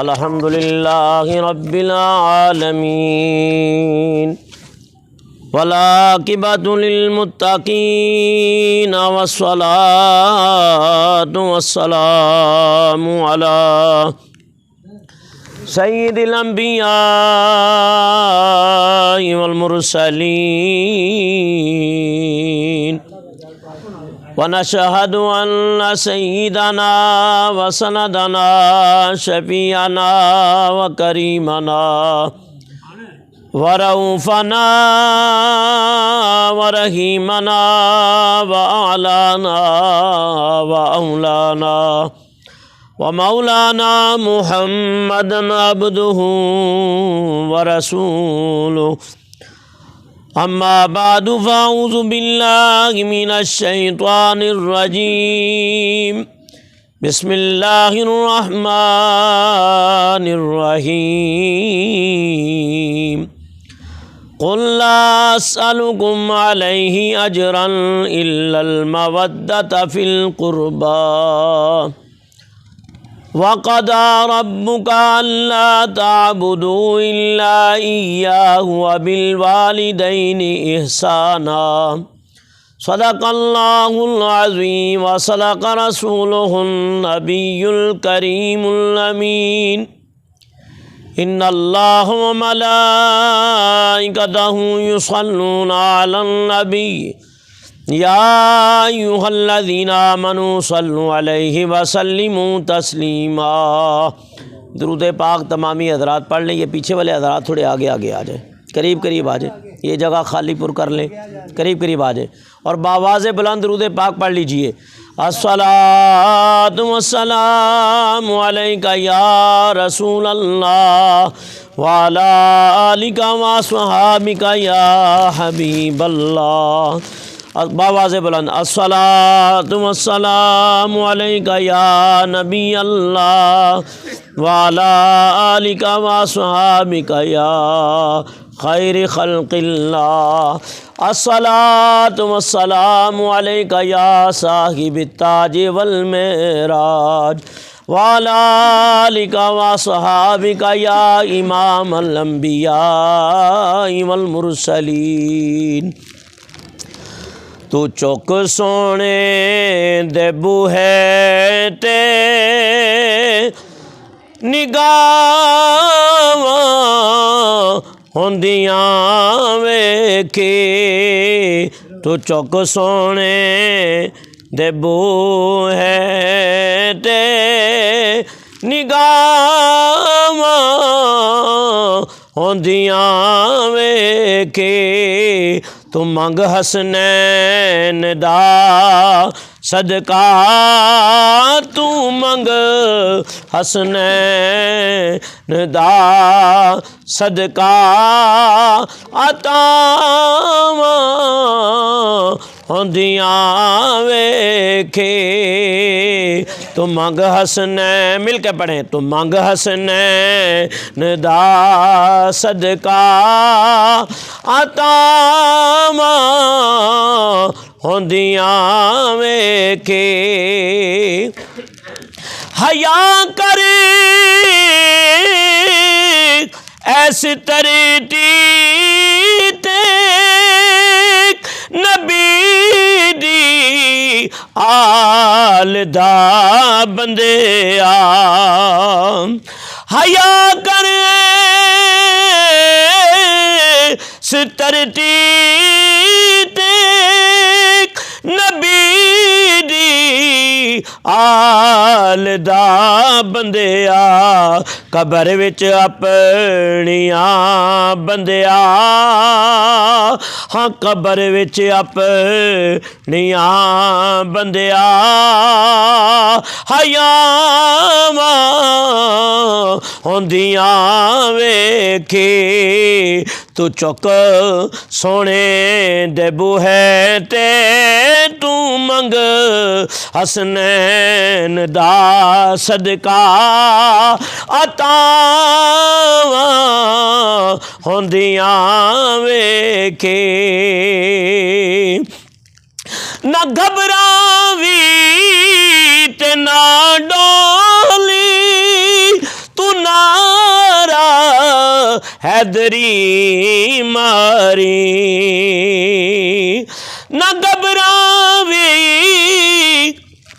الحمد للہ رب العالمین والعاقبۃ للمتقین والصلاۃ والسلام علی سید الانبیاء والمرسلین ونشهد أن سيدنا وسندنا شفيعنا وكريمنا ورؤوفنا ورحيمنا وأعلانا وأولانا ومولانا محمدا عبده ورسوله اما بعد فاعوذ باللہ من الشیطان الرجیم بسم اللہ الرحمن الرحیم قل لا اسألكم علیہ اجرا الا المودۃ فی القربى وَقَضَىٰ رَبُّكَ أَلَّا تَعْبُدُوا إِلَّا إِيَّاهُ وَبِالْوَالِدَيْنِ إِحْسَانًا صدق اللہ العظیم وصدق رسولہ النبی الکریم الامین ان اللہ وملائکتہ یصلون علی النبی یا ایھا الذین آمنوا صلوا علیہ وسلموا تسلیما۔ درود پاک تمامی حضرات پڑھ لیں، یہ پیچھے والے حضرات تھوڑے آگے آ جائیں، قریب قریب آ جائیں، یہ جگہ خالی پر کر لیں، قریب قریب آ جائیں اور بآواز بلند درود پاک پڑھ لیجئے۔ الصلاۃ والسلام علیک یا رسول اللہ وعلی آلک واصحابک یا حبیب اللہ۔ بآواز بلند الصلاۃ والسلام علیک یا نبی اللہ وعلی آلک واصحابک یا خیر خلق اللہ۔ الصلاۃ والسلام علیک یا صاحب التاج والمعراج وعلی آلک واصحابک یا امام الانبیاء والمرسلین۔ تو چوک سونے دے بوہے تے نگاہاں ہوندیاں ویکھی، تو چوک سونے دے بوہے تے نگاہاں ہوندیاں ویکھی، تو منگ حسنین دا صدقہ، تو منگ حسنین دا صدقہ، عطاواں ہوندیاں ویکھی، تو منگ حسنین، مل کے پڑھیں، تو منگ حسنین دا صدقہ، عطاواں ہوندیاں ویکھی، حیا کرے ایس ترٹی تے نبی دی آل دا بندے آ، حیا کرے سترٹی تے نبی دی آل دا بندیا، قبر وچ اپنیاں بندیا، ہاں قبر وچ اپنیاں بندیا، حیاواں ہوندیاں ویکھی، تو چک سونے دے بوہے تے تو منگ حسنین دا صدقہ، عطاواں ہوندیاں ویکھی، نہ گھبراویں تے نہ ڈولی تو نارا حیدری ماری نہ گھبراوی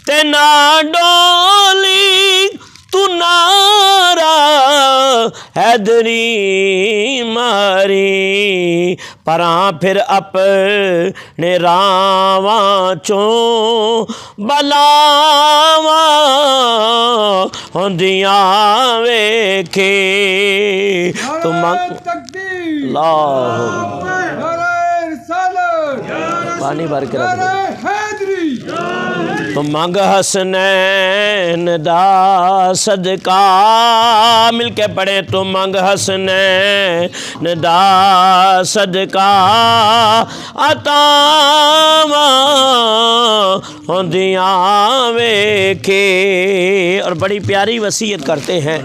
تے نہ ڈولی تو نارا حیدری ماری پراں پھر اپنے راواں چوں بلاواں ہوندیاں ویکھے تو اللہ پانی بھر کے رکھ تو منگ حسنین دا صدقہ مل کے پڑھیں تو منگ حسنین دا صدقہ عطاواں ہوندیاں ویکھے اور بڑی پیاری وصیت کرتے ہیں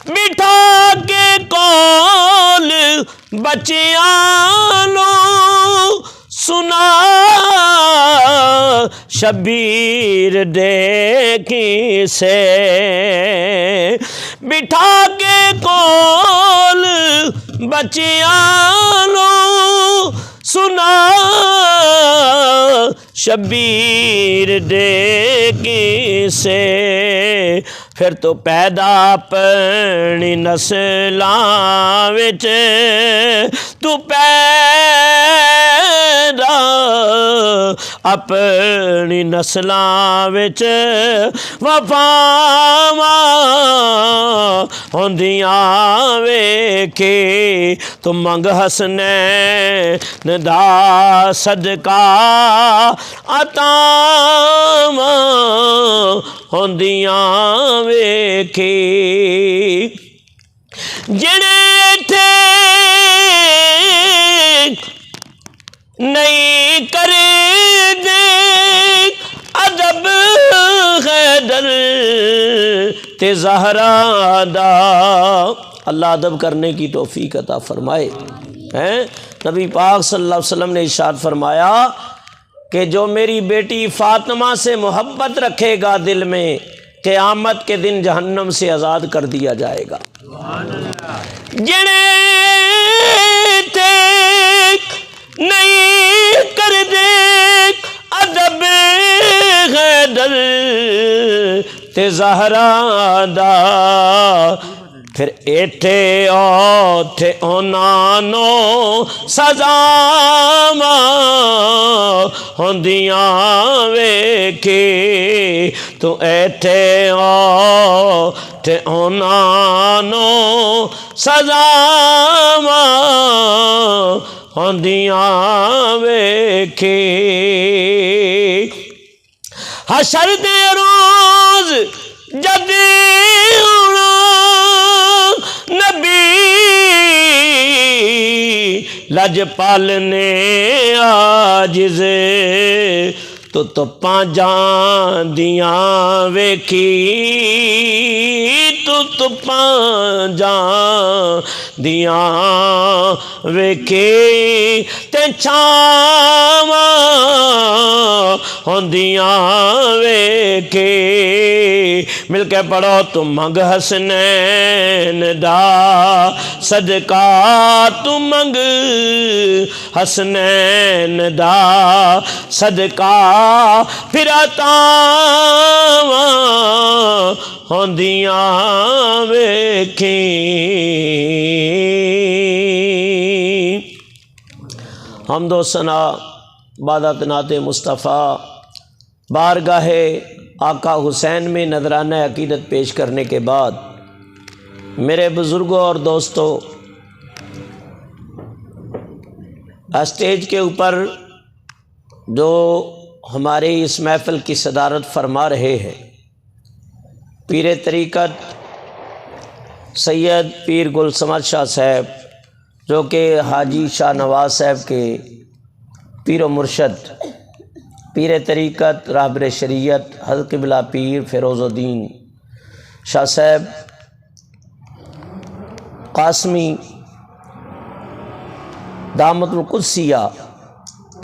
بٹھا کے کول بچیاں لو سنا شبیر دیکھی سے بٹھا کے کول بچیاں لو سنا شبیر دیکھی سے پھر تو پیدا اپنی نسلاں وچ تو پیدا اپنی نسلاں وچ وفاواں ہوندیاں ویکھے تو منگ حسنین دا صدقہ عطاواں ہوندیاں ویکھے جڑے تھے نہیں کرے دے ادب حیدر تے زہرا دا اللہ ادب کرنے کی توفیق عطا فرمائے نبی پاک صلی اللہ علیہ وسلم نے ارشاد فرمایا کہ جو میری بیٹی فاطمہ سے محبت رکھے گا دل میں قیامت کے دن جہنم سے آزاد کر دیا جائے گا جڑے تھے نہیں کر دے ادب حیدر تے زہرا دا پھر ایتھے اوتھے اونانو سزاواں ہوندیاں ویکھے تو ایتھے اوتھے اونانو سزاواں ہوندیاں ویکھے حشر دے روز جد لجپال نے عاجز تو پانجاں دیاں ویکھی تو پانجاں دیاں ویکھی تے چھاواں ہوندیاں ویکھی مل کے پڑھو تم منگ حسنین دا صدقہ تم منگ حسنین دا صدقہ پھر عطاواں ہوندیاں ویکھی حمد و ثنا بعد نعت مصطفیٰ بارگاہ آقا حسین میں نذرانہ عقیدت پیش کرنے کے بعد میرے بزرگوں اور دوستوں اسٹیج کے اوپر جو ہماری اس محفل کی صدارت فرما رہے ہیں پیر طریقت سید پیر گل سمد شاہ صاحب جو کہ حاجی شاہ نواز صاحب کے پیر و مرشد پیر طریقت رہبر شریعت حضرت قبلہ پیر فیروز الدین شاہ صاحب قاسمی دامت القدسیہ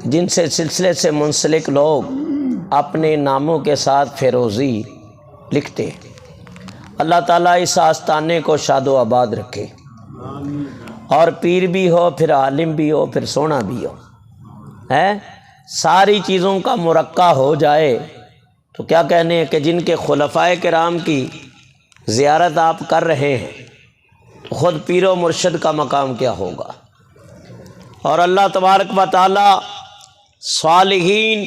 جن سے سلسلے سے منسلک لوگ اپنے ناموں کے ساتھ فیروزی لکھتے۔ اللہ تعالیٰ اس آستانے کو شاد و آباد رکھے، اور پیر بھی ہو، پھر عالم بھی ہو، پھر سونا بھی ہو، ساری چیزوں کا مرقع ہو جائے تو کیا کہنے ہیں کہ جن کے خلفائے کرام کی زیارت آپ کر رہے ہیں خود پیر و مرشد کا مقام کیا ہوگا۔ اور اللہ تبارک و تعالی صالحین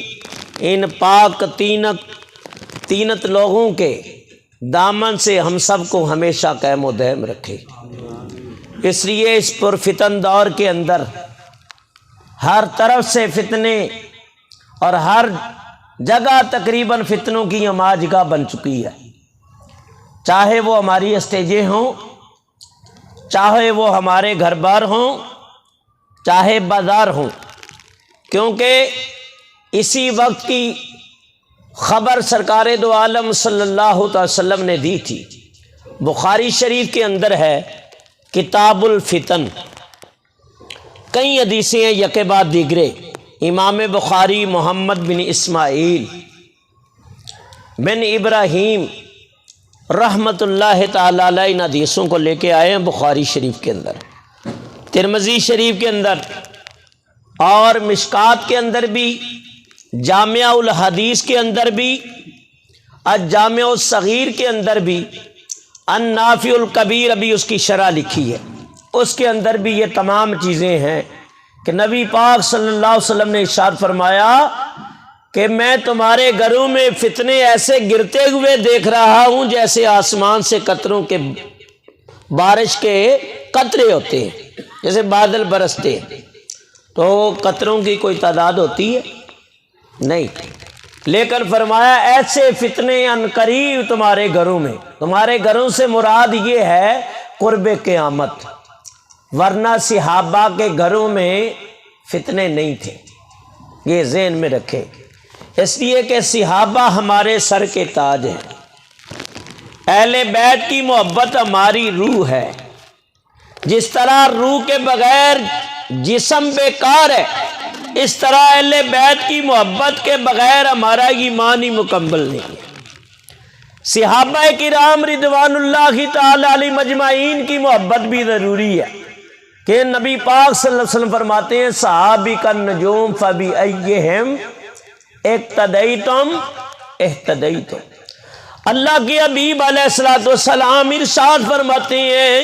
ان پاک تینت لوگوں کے دامن سے ہم سب کو ہمیشہ قائم و دائم رکھے۔ اس لیے اس پرفتن دور کے اندر ہر طرف سے فتنے اور ہر جگہ تقریباً فتنوں کی ہماج گاہ بن چکی ہے، چاہے وہ ہماری اسٹیجیں ہوں، چاہے وہ ہمارے گھر بار ہوں، چاہے بازار ہوں، کیونکہ اسی وقت کی خبر سرکار دو عالم صلی اللہ علیہ وسلم نے دی تھی۔ بخاری شریف کے اندر ہے کتاب الفتن، کئی حدیثیں ہیں یکے بعد دیگرے۔ امام بخاری محمد بن اسماعیل بن ابراہیم رحمۃ اللہ تعالی علیہ ان حدیثوں کو لے کے آئے ہیں بخاری شریف کے اندر، ترمذی شریف کے اندر اور مشکات کے اندر بھی، جامع الحدیث کے اندر بھی، الجامع الصغیر کے اندر بھی، النافع الکبیر ابھی اس کی شرح لکھی ہے، اس کے اندر بھی یہ تمام چیزیں ہیں کہ نبی پاک صلی اللہ علیہ وسلم نے ارشاد فرمایا کہ میں تمہارے گھروں میں فتنے ایسے گرتے ہوئے دیکھ رہا ہوں جیسے آسمان سے قطروں کے بارش کے قطرے ہوتے ہیں، جیسے بادل برستے ہیں تو قطروں کی کوئی تعداد ہوتی ہے نہیں، لیکن فرمایا ایسے فتنے عنقریب تمہارے گھروں میں، تمہارے گھروں سے مراد یہ ہے قرب قیامت، ورنہ صحابہ کے گھروں میں فتنے نہیں تھے، یہ ذہن میں رکھے، اس لیے کہ صحابہ ہمارے سر کے تاج ہیں، اہل بیت کی محبت ہماری روح ہے، جس طرح روح کے بغیر جسم بیکار ہے اس طرح اہل بیت کی محبت کے بغیر ہمارا ایمان ہی مکمل نہیں ہے۔ صحابہ کرام رضوان اللہ تعالی علیہ مجمعین کی محبت بھی ضروری ہے کہ نبی پاک صلی اللہ علیہ وسلم فرماتے ہیں صحابی کا نجوم فبأیہم اقتدیتم اہتدیتم۔ اللہ کے حبیب علیہ السلام ارشاد فرماتے ہیں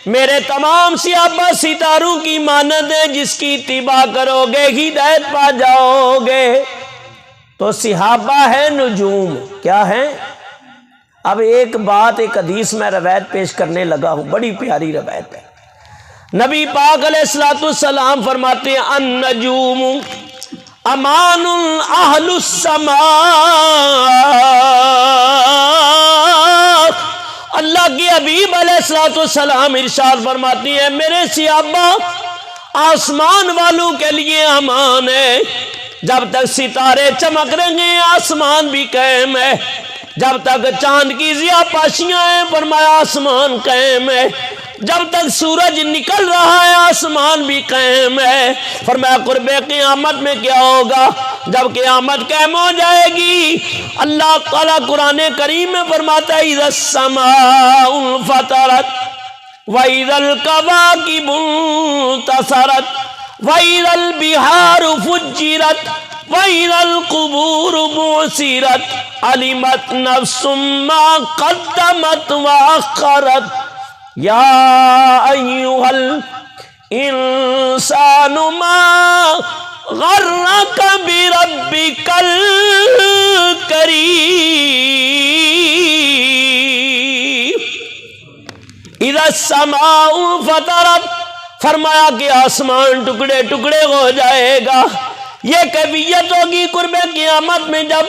میرے تمام صحابہ ستاروں کی مانند ہیں، جس کی اتباع کرو گے ہدایت پا جاؤ گے۔ تو صحابہ ہے نجوم، کیا ہے؟ اب ایک بات، ایک حدیث میں روایت پیش کرنے لگا ہوں، بڑی پیاری روایت ہے۔ نبی پاک علیہ السلام فرماتے ہیں النجوم امان اہل السماء، اللہ کے حبیب علیہ السلام ارشاد فرماتی ہے میرے صحابہ آسمان والوں کے لیے امان ہے، جب تک ستارے چمک رہے ہیں آسمان بھی قائم ہے، جب تک چاند کی ضیاء پاشیاں ہیں فرمایا آسمان قائم ہے، جب تک سورج نکل رہا ہے آسمان بھی قائم ہے۔ فرمایا قرب قیامت میں کیا ہوگا؟ جب قیامت قائم ہو جائے گی اللہ تعالیٰ قرآن کریم میں فرماتا ہے اذا السماء انفطرت واذا الکواکب انتثرت واذا البحار فجرت واذا القبور بعثرت علمت نفس ما قدمت واخرت یا ایھا الانسان ما غرک بربک الکریم۔ اذا السماء انفطرت، فرمایا کہ آسمان ٹکڑے ٹکڑے ہو جائے گا، یہ کیفیت ہوگی قرب قیامت میں جب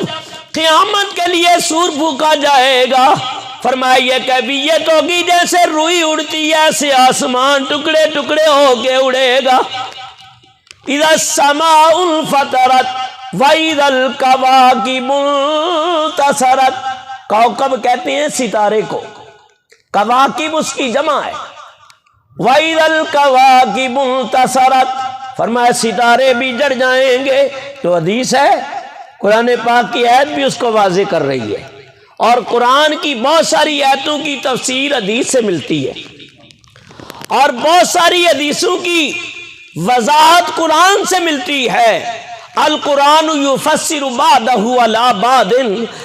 قیامت کے لیے سور پھونکا جائے گا۔ فرمایا یہ کیفیت ہوگی جیسے روئی اڑتی ہے ایسے آسمان ٹکڑے ٹکڑے ہو کے اڑے گا۔ اذا السماء انفطرت واذا الکواکب انتثرت، کوكب کہتے ہیں ستارے کو، کواکب اس کی جمع ہے، واذا الکواکب انتثرت، فرمایا ستارے بھی جڑ جائیں گے۔ تو حدیث ہے قرآن پاک کی آیت بھی اس کو واضح کر رہی ہے، اور قرآن کی بہت ساری آیتوں کی تفسیر حدیث سے ملتی ہے، اور بہت ساری حدیثوں کی وضاحت قرآن سے ملتی ہے۔ القرآن یفسر بعدہ علی بعد،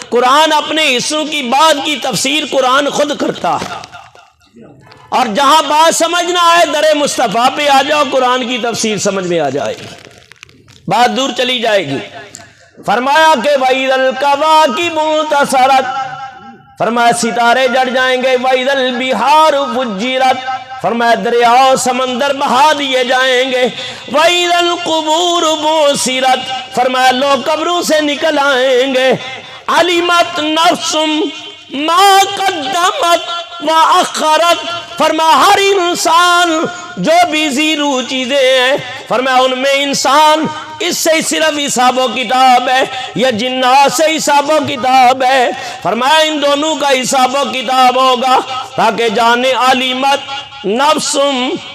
قرآن اپنے حصوں کی بعد کی تفسیر قرآن خود کرتا ہے، اور جہاں بات سمجھ نہ آئے در مصطفیٰ پہ آ جاؤ، قرآن کی تفسیر سمجھ میں آ جائے گی، بات دور چلی جائے گی۔ فرمایا کہ وَإِذَا الْكَوَاكِبُ انتَثَرَتْ، فرمایا ستارے جڑ جائیں گے۔ وَإِذَا الْبِحَارُ فُجِّرَتْ، فرمایا دریاؤ سمندر بہا دیے جائیں گے۔ وَإِذَا الْقُبُورُ بُعْثِرَتْ، فرمایا لوگ قبروں سے نکل آئیں گے۔ عَلِمَتْ نَفْسٌ مَا قَدَّمَتْ وَأَخَّرَتْ، فرمایا ہر انسان جو بھی زیرو چیزیں ہیں، فرمایا ان میں انسان اس سے صرف حساب و کتاب ہے یا جنات سے حساب و کتاب ہے؟ فرمایا ان دونوں کا حساب و کتاب ہوگا، تاکہ جانے علیمت نفس،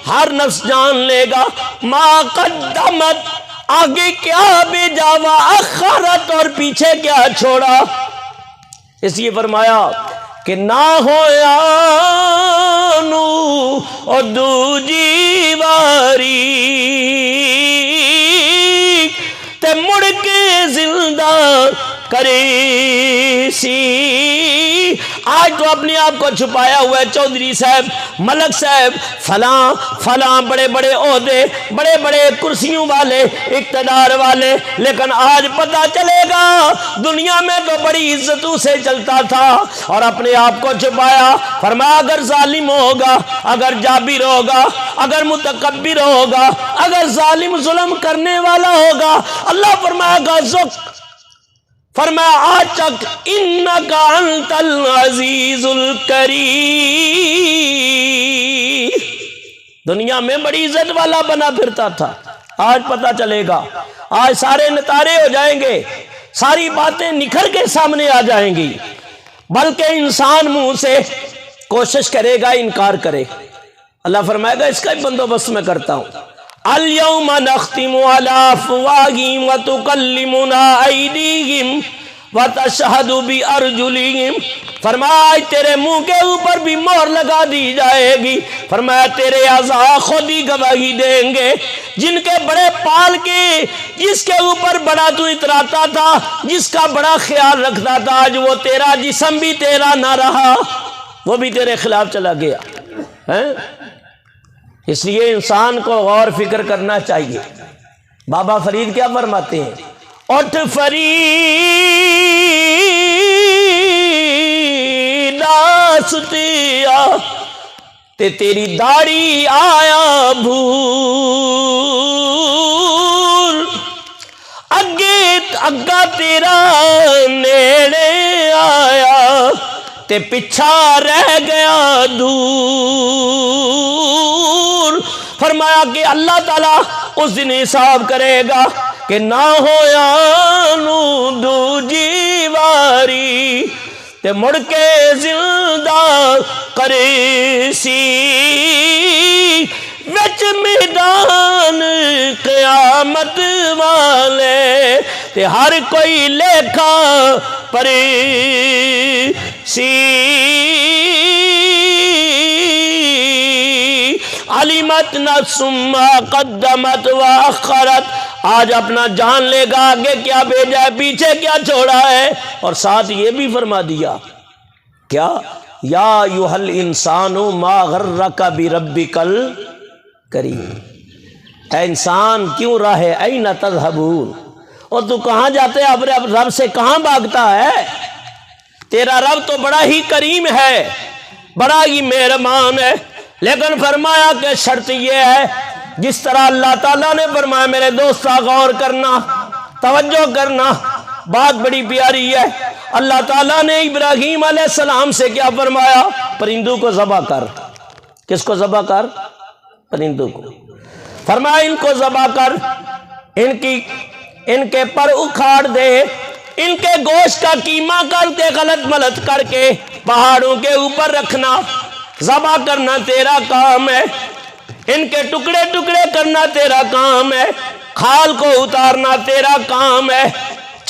ہر نفس جان لے گا، ما قدمت، آگے کیا بھیجا، وآخرت، اور پیچھے کیا چھوڑا۔ اس لیے فرمایا کہ نہ ہویا نو او دوجی واری تے مڑ کے زندہ کری سی۔ آج تو اپنے آپ کو چھپایا ہوا ہے چودھری صاحب، ملک صاحب، فلاں فلاں، بڑے بڑے عہدے، بڑے بڑے کرسیوں والے، اقتدار والے، لیکن آج پتہ چلے گا دنیا میں تو بڑی عزتوں سے چلتا تھا اور اپنے آپ کو چھپایا۔ فرمایا اگر ظالم ہوگا، اگر جابر ہوگا، اگر متکبر ہوگا، اگر ظالم ظلم کرنے والا ہوگا، اللہ فرمایا گا زک، فرمایا آج تک انکا انت العزیز الکریم، دنیا میں بڑی عزت والا بنا پھرتا تھا، آج پتہ چلے گا، آج سارے نتارے ہو جائیں گے، ساری باتیں نکھر کے سامنے آ جائیں گی، بلکہ انسان منہ سے کوشش کرے گا انکار کرے۔ اللہ فرمائے گا اس کا بھی بندوبست میں کرتا ہوں۔ اليوم نختم على افواہہم وتکلمنا ایدیہم وتشہد بارجلہم، فرمایا آج تیرے منہ کے اوپر بھی مہر لگا دی جائے گی، فرمایا تیرے اعضاء خود ہی گواہی دیں گے، جن کے بڑے پال کے، جس کے اوپر بڑا تو اتراتا تھا، جس کا بڑا خیال رکھتا تھا، آج وہ تیرا جسم بھی تیرا نہ رہا، وہ بھی تیرے خلاف چلا گیا ہے۔ اس لیے انسان کو غور فکر کرنا چاہیے۔ بابا فرید کیا فرماتے ہیں؟ اٹھ فرید آستیا تے تیری داڑھی آیا بھول، اگا تیرا نیڑے آیا تے پچھا رہ گیا دور۔ فرمایا کہ اللہ تعالیٰ اس دن حساب کرے گا کہ نہ ہویا نو دوجی واری تے مڑ کے زندہ کرے سی، وچ میدان قیامت والے تے ہر کوئی لیکھا پری سی۔ علمت نفس ما قدمت واخرت، آج اپنا جان لے گا آگے کیا بھیجا ہے، پیچھے کیا چھوڑا ہے، اور ساتھ یہ بھی فرما دیا کیا، یا ایھا الانسان ما غرک بربک الکریم، اے انسان کیوں راہ این تذہبون، اور تو کہاں جاتے ہیں، اپنے رب سے کہاں بھاگتا ہے؟ تیرا رب تو بڑا ہی کریم ہے، بڑا ہی مہربان ہے، لیکن فرمایا کہ شرط یہ ہے، جس طرح اللہ تعالیٰ نے فرمایا، میرے دوستا غور کرنا، توجہ کرنا، بات بڑی پیاری ہے۔ اللہ تعالیٰ نے ابراہیم علیہ السلام سے کیا فرمایا؟ پرندوں کو ذبح کر۔ کس کو ذبح کر؟ پرندوں کو۔ فرمایا ان کو ذبح کر، ان کے پر اکھاڑ دے، ان کے گوشت کا قیمہ کر کے غلط ملت کر کے پہاڑوں کے اوپر رکھنا، ذبح کرنا تیرا کام ہے، ان کے ٹکڑے ٹکڑے کرنا تیرا کام ہے، کھال کو اتارنا تیرا کام ہے،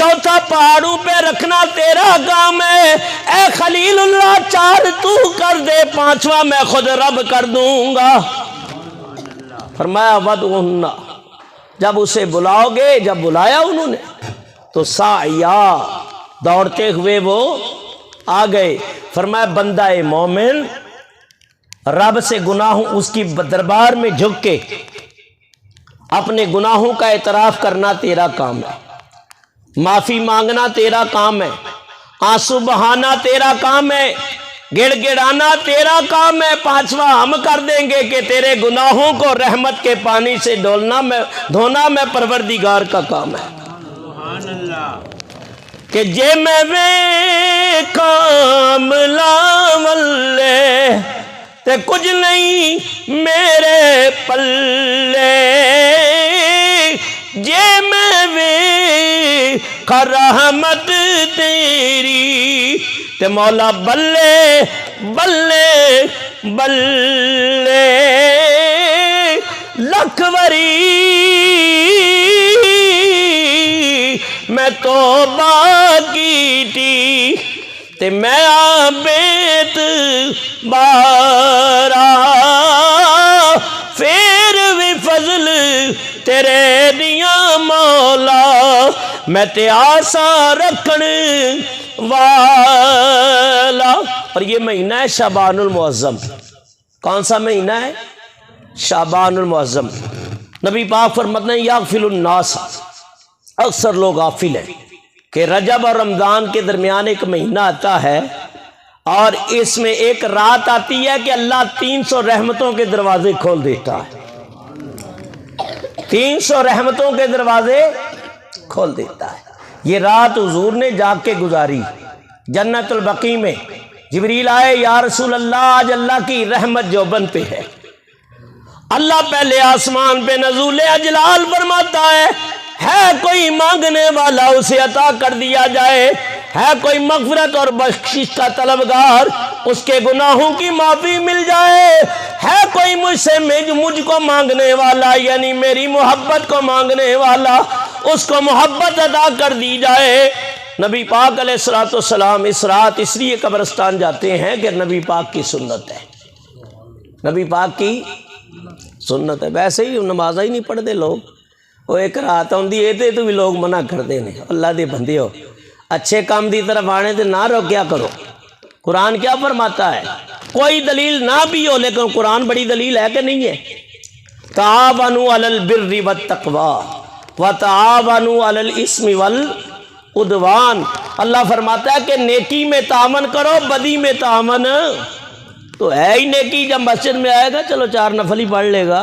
چوتھا پہاڑوں پہ رکھنا تیرا کام ہے، اے خلیل اللہ 4 تو کر دے، 5واں میں خود رب کر دوں گا۔ فرمایا ودعوہن، جب اسے بلاؤ گے، جب بلایا انہوں نے تو سعیا، دوڑتے ہوئے وہ آ گئے۔ فرمایا بندہ مومن رب سے گناہوں اس کی دربار میں جھک کے اپنے گناہوں کا اعتراف کرنا تیرا کام ہے، معافی مانگنا تیرا کام ہے، آنسو بہانا تیرا کام ہے، گڑ گڑانا تیرا کام ہے۔ 5واں ہم کر دیں گے کہ تیرے گناہوں کو رحمت کے پانی سے دھونا میں پروردگار کا کام ہے۔ کہ جے میں وے کام لاولے تے کچھ نہیں میرے پلے، جے میں وے رحمت تیری تے مولا بلے بلے بلے، لکھ وری میں توبہ کیتی تے میں بیت بارا، پھر بھی فضل تیرے دیاں مولا، میں تے آسا رکھن والا۔ اور یہ مہینہ ہے شعبان المعظم۔ کون سا مہینہ ہے؟ شعبان المعظم۔ نبی پاک فرماتے ہیں یغفل الناس، اکثر لوگ غافل ہیں کہ رجب اور رمضان کے درمیان ایک مہینہ آتا ہے اور اس میں ایک رات آتی ہے کہ اللہ 300 رحمتوں کے دروازے کھول دیتا ہے، 300 رحمتوں کے دروازے کھول دیتا ہے۔ یہ رات حضور نے جاگ کے گزاری جنت البقیع میں۔ جبریل آئے، یا رسول اللہ آج اللہ کی رحمت جوبن پہ ہے۔ اللہ پہلے آسمان پہ نزول اجلال فرماتا ہے کوئی مانگنے والا اسے عطا کر دیا جائے، ہے کوئی مغفرت اور بخشش کا طلبگار اس کے گناہوں کی معافی مل جائے، ہے کوئی مجھ کو مانگنے والا یعنی میری محبت کو مانگنے والا اس کو محبت عطا کر دی جائے۔ نبی پاک علیہ الصلوۃ والسلام اس رات اس لیے قبرستان جاتے ہیں کہ نبی پاک کی سنت ہے، نبی پاک کی سنت ہے۔ ویسے ہی نماز ہی نہیں پڑھتے لوگ، وہ ایک رات آتی ہے تو بھی لوگ منع کرتے ہیں۔ اللہ دے بندے ہو، اچھے کام دی طرف آنے سے نہ روکیا کرو۔ قرآن کیا فرماتا ہے؟ کوئی دلیل نہ بھی ہو لیکن قرآن بڑی دلیل ہے کہ نہیں ہے؟ تعاونوا علی البر والتقوی وتعاونوا علی الاسم والعدوان۔ اللہ فرماتا ہے کہ نیکی میں تعاون کرو، بدی میں تعاون تو ہے ہی نیکی۔ جب مسجد میں آئے گا چلو 4 نفل ہی پڑھ لے گا،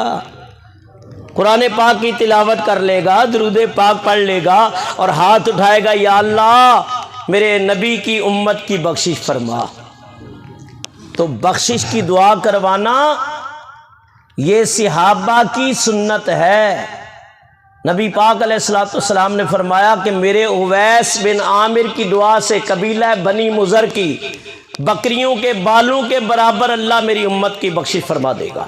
قرآن پاک کی تلاوت کر لے گا، درود پاک پڑھ لے گا اور ہاتھ اٹھائے گا یا اللہ میرے نبی کی امت کی بخشش فرما، تو بخشش کی دعا کروانا یہ صحابہ کی سنت ہے۔ نبی پاک علیہ الصلوۃ والسلام نے فرمایا کہ میرے اویس بن عامر کی دعا سے قبیلہ بنی مضر کی بکریوں کے بالوں کے برابر اللہ میری امت کی بخشش فرما دے گا۔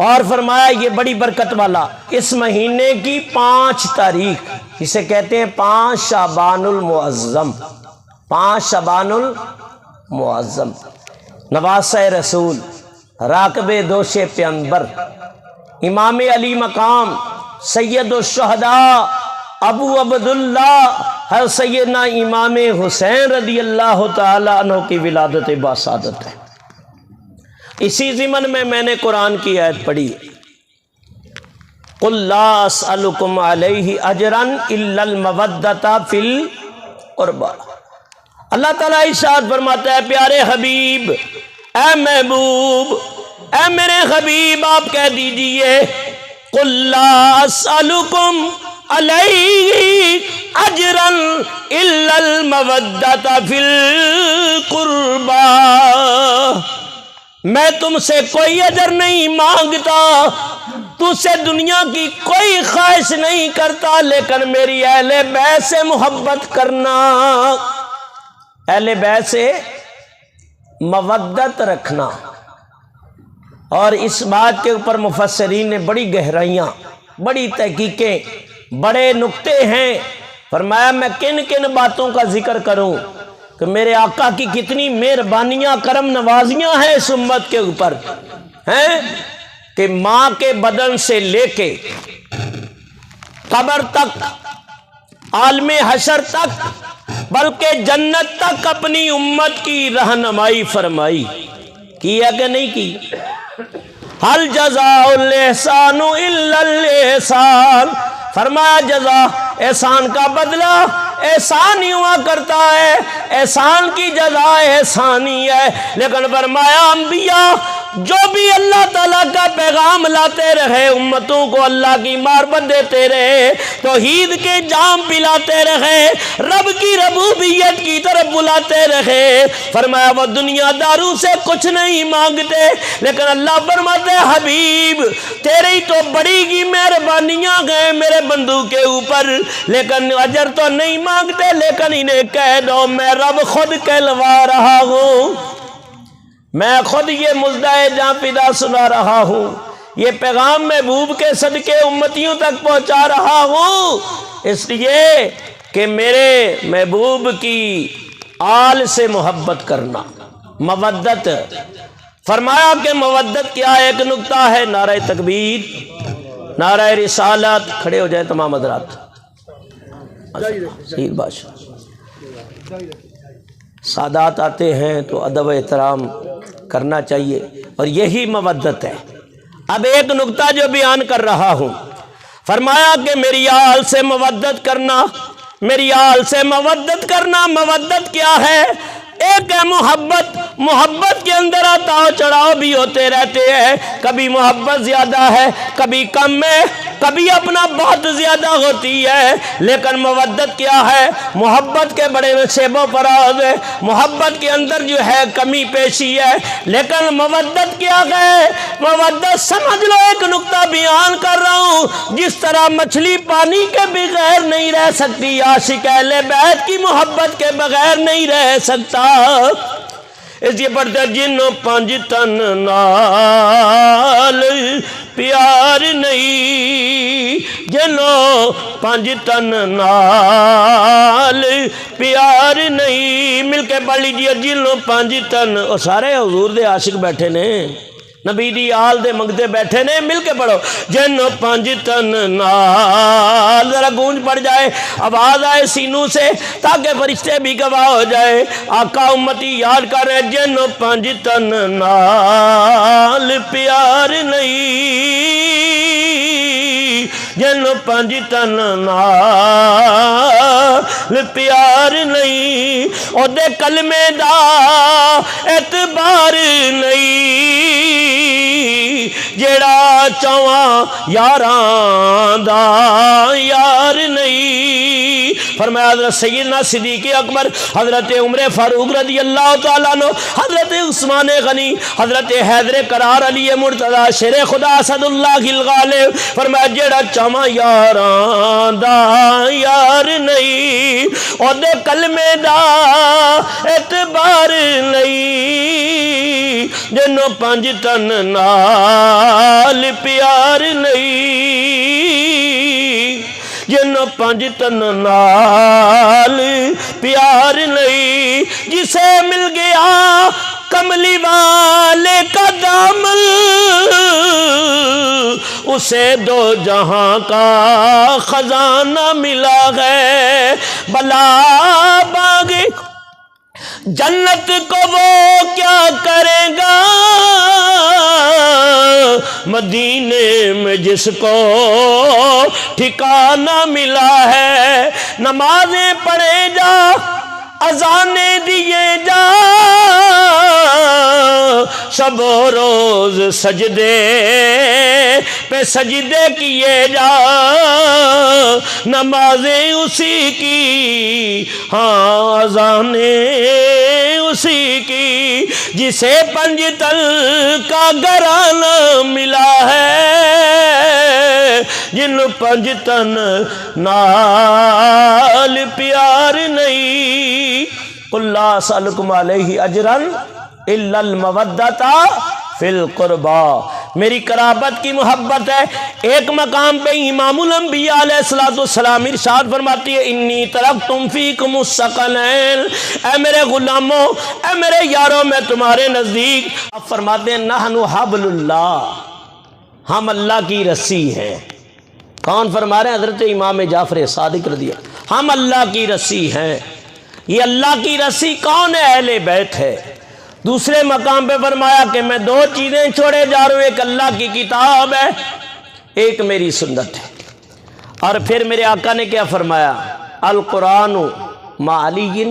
اور فرمایا یہ بڑی برکت والا اس مہینے کی 5 تاریخ اسے کہتے ہیں 5 شعبان المعظم، 5 شعبان المعظم، نواسہ رسول، راکب دوش پیغمبر، امام علی مقام، سید الشہداء ابو عبداللہ حضرت سیدنا امام حسین رضی اللہ تعالی عنہ کی ولادت باسعادت ہے۔ اسی ضمن میں نے قرآن کی آیت پڑھی، قُلْ لَا أَسْأَلُكُمْ عَلَيْهِ أَجْرًا إِلَّا الْمَوَدَّةَ فِي الْقُرْبَى۔ اللہ تعالیٰ ارشاد فرماتا ہے پیارے حبیب، اے محبوب، اے میرے حبیب آپ کہہ دیجئے قُلْ لَا أَسْأَلُكُمْ عَلَيْهِ أَجْرًا إِلَّا الْمَوَدَّةَ فِي الْقُرْبَى۔ میں تم سے کوئی اجر نہیں مانگتا، تجھ سے دنیا کی کوئی خواہش نہیں کرتا، لیکن میری اہل بیت سے محبت کرنا، اہل بیت سے مودت رکھنا۔ اور اس بات کے اوپر مفسرین نے بڑی گہرائیاں، بڑی تحقیقیں، بڑے نکتے ہیں فرمایا میں کن کن باتوں کا ذکر کروں کہ میرے آقا کی کتنی مہربانیاں کرم نوازیاں ہیں اس امت کے اوپر ہیں کہ ماں کے بدن سے لے کے قبر تک، عالم حشر تک، بلکہ جنت تک اپنی امت کی رہنمائی فرمائی. کی ہے کہ نہیں کی؟ حل جزاء الاحسان الا الاحسان. فرمایا جزا، احسان کا بدلہ احسان ہی ہوا کرتا ہے، احسان کی جزا احسان ہی ہے. لیکن فرمایا انبیاء جو بھی اللہ تعالیٰ کا پیغام لاتے رہے، امتوں کو اللہ کی معرفت دیتے رہے، توحید کے جام پلاتے رہے، رب کی ربوبیت کی طرف بلاتے رہے. فرمایا وہ دنیا داروں سے کچھ نہیں مانگتے، لیکن اللہ فرماتے حبیب تیری تو بڑی کی مہربانیاں گئے میرے بندوں کے اوپر، لیکن اجر تو نہیں مانگتے، لیکن انہیں کہہ دو میں رب خود کہلوا رہا ہوں، میں خود یہ مژدہ جاں فدا سنا رہا ہوں، یہ پیغام محبوب کے صدقے امتیوں تک پہنچا رہا ہوں، اس لیے کہ میرے محبوب کی آل سے محبت کرنا مودت. فرمایا کہ مودت کیا ایک نکتہ ہے. نعرہ تکبیر، نعرہ رسالت. کھڑے ہو جائیں تمام حضرات. سید بادشاہ سادات آتے ہیں تو ادب و احترام کرنا چاہیے، اور یہی مودت ہے. اب ایک نکتہ جو بیان کر رہا ہوں، فرمایا کہ میری آل سے مودت کرنا، میری آل سے مودت کرنا. مودت کیا ہے؟ ایک ہے محبت. محبت کے اندر آتاؤ چڑھاؤ بھی ہوتے رہتے ہیں، کبھی محبت زیادہ ہے، کبھی کم ہے، کبھی اپنا بہت زیادہ ہوتی ہے. لیکن مودت کیا ہے؟ محبت کے بڑے شیب و فراز ہے، محبت کے اندر جو ہے کمی پیشی ہے. لیکن مودت کیا ہے؟ مودت سمجھ لو، ایک نکتہ بیان کر رہا ہوں، جس طرح مچھلی پانی کے بغیر نہیں رہ سکتی، عاشق اہل بیت کی محبت کے بغیر نہیں رہ سکتا. اس یہ پڑھتے جنوں پانچ تن نال پیار نہیں، جنوں پانچ تن نال پیار نہیں. مل کے پڑھ لیجئے جنوں پانچ تن. اور سارے حضور دے عاشق بیٹھے نے، نبی دی آل دے منگتے بیٹھے نے. مل کے پڑھو جنوں پانچ تن نال. ذرا گونج پڑ جائے، آواز آئے سینوں سے، تاکہ فرشتے بھی گواہ ہو جائے. آقا امتی یاد کر رہے جنوں پانچ تن نال پیار نہیں، جنوں پانچ تن نال پیار نہیں. او دے کلمے دا اعتبار نہیں، جیڑا چواں یاراں دا یار نہیں. فرمایا حضرت سیدنا صدیق اکبر، حضرت عمر فاروق رضی اللہ تعالیٰ عنہ، حضرت عثمان غنی، حضرت حیدر قرار علی مرتضی شیر خدا اسد اللہ الغالب. فرمایا جیڑا چواں یاراں دا یار نہیں، او دے کلمے دا اعتبار نہیں، جنوں پانچ تن نال پیار نہیں، جنوں پانچ تن نال پیار نہیں. جسے مل گیا کملی والے کا دامن، اسے دو جہاں کا خزانہ ملا ہے. بلا باغ جنت کو وہ کیا کرے گا، مدینے میں جس کو ٹھکانہ ملا ہے. نمازیں پڑھے جا، اذانیں دیے جا، شب و روز سجدے پہ سجدے کیے جا. نمازیں اسی کی، ہاں اذانیں اسی کی، جسے پنجتل کا گھرانہ ملا ہے، جن پنجتن نال پیار نہیں. قل لا اسألکم علیہ اجرا الا المودۃ فی القربی. میری قرابت کی محبت ہے۔ ایک مقام پہ امام الانبیاء علیہ السلام ارشاد فرماتی ہے انی ترکتم فیکم الثقلین، اے میرے غلاموں، اے میرے یاروں، میں تمہارے نزدیک، اب فرماتے ہیں نحن حبل اللہ، ہم اللہ کی رسی ہیں۔ کون فرما رہے ہیں؟ حضرت امام جعفر صادق رضی اللہ، ہم اللہ کی رسی ہیں۔ یہ اللہ کی رسی کون ہے؟ اہل بیت ہے۔ دوسرے مقام پہ فرمایا کہ میں دو چیزیں چھوڑے جا رہا ہوں، ایک اللہ کی کتاب ہے، ایک میری سنت ہے۔ اور پھر میرے آقا نے کیا فرمایا؟ القرآن مع علی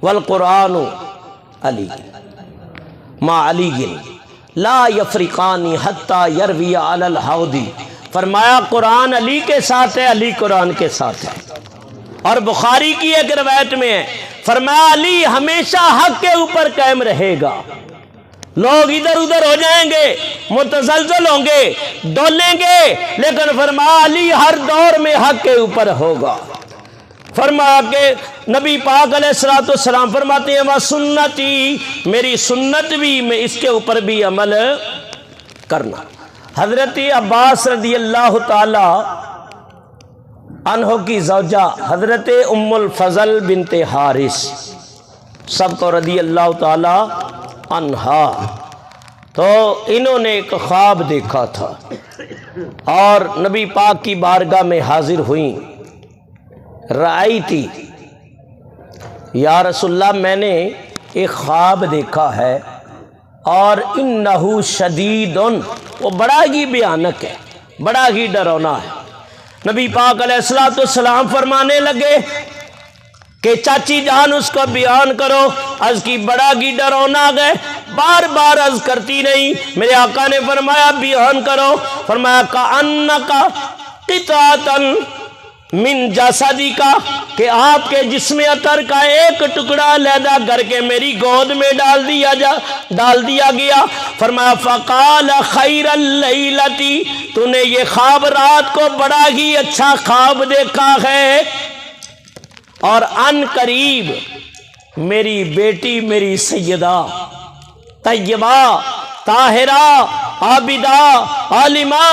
والقرآن علی مع علی لا یفرقان حتی یروی علی الحوض، فرمایا قرآن علی کے ساتھ ہے، علی قرآن کے ساتھ ہے۔ اور بخاری کی ایک روایت میں ہے، فرمایا علی ہمیشہ حق کے اوپر قائم رہے گا، لوگ ادھر ادھر ہو جائیں گے، متزلزل ہوں گے، ڈولیں گے، لیکن فرمایا علی ہر دور میں حق کے اوپر ہوگا۔ فرمایا کہ نبی پاک علیہ السلام فرماتے ہیں وَسُنَّتِي، میری سنت بھی، میں اس کے اوپر بھی عمل کرنا۔ حضرت عباس رضی اللہ تعالی عنہ کی زوجہ حضرت ام الفضل بنت حارث سب کو رضی اللہ تعالی عنہا، تو انہوں نے ایک خواب دیکھا تھا اور نبی پاک کی بارگاہ میں حاضر ہوئیں۔ رأئی تھی یا رسول اللہ، میں نے ایک خواب دیکھا ہے اور انہو شدید، وہ بڑا ہی بھیانک ہے، بڑا ہی ڈراونا ہے۔ نبی پاک علیہ السلام فرمانے لگے کہ چاچی جان اس کو بیان کرو، عرض کی بڑا ہی ڈراونا ہے، بار بار عرض کرتی نہیں۔ میرے آقا نے فرمایا بیان کرو، فرمایا کأنکا قطعۃ من جسدی کا، کہ آپ کے جسم اطہر کا ایک ٹکڑا علیحدہ کر کے میری گود میں ڈال دیا گیا۔ فرمایا فقال خیر اللیلتی، تو نے یہ خواب رات کو بڑا ہی اچھا خواب دیکھا ہے، اور ان قریب میری بیٹی، میری سیدہ طیبہ طاہرہ عابدہ عالمہ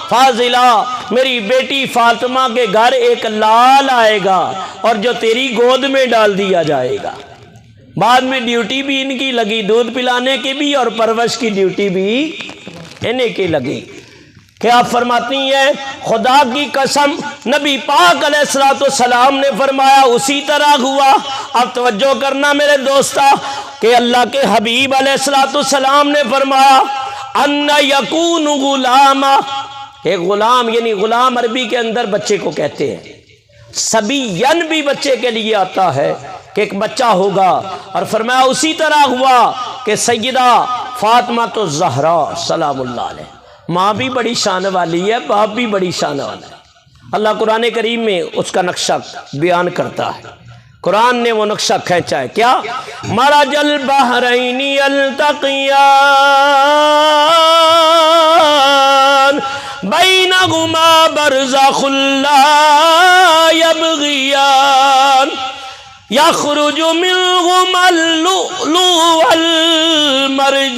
فاضلہ، میری بیٹی فاطمہ کے گھر ایک لال آئے گا اور جو تیری گود میں ڈال دیا جائے گا۔ بعد میں ڈیوٹی بھی ان کی لگی، دودھ پلانے کی بھی اور پرورش کی ڈیوٹی بھی انہیں کی لگی۔ کیا فرماتی ہیں؟ خدا کی قسم، نبی پاک علیہ السلام نے فرمایا اسی طرح ہوا۔ اب توجہ کرنا میرے دوستا کہ اللہ کے حبیب علیہ السلام نے فرمایا ان یکون غلاما، ایک غلام، یعنی غلام عربی کے اندر بچے کو کہتے ہیں، سبیین بھی بچے کے لیے آتا ہے کہ ایک بچہ ہوگا۔ اور فرمایا اسی طرح ہوا کہ سیدہ فاطمہ تو زہرا سلام اللہ علیہ، ماں بھی بڑی شان والی ہے، باپ بھی بڑی شان والا ہے۔ اللہ قرآن کریم میں اس کا نقشہ بیان کرتا ہے، قرآن نے وہ نقشہ کھینچا ہے، کیا؟ مرج البحرین یلتقیان بینہما برزخ لا یبغیان یخرج منہما اللؤلؤ والمرجان۔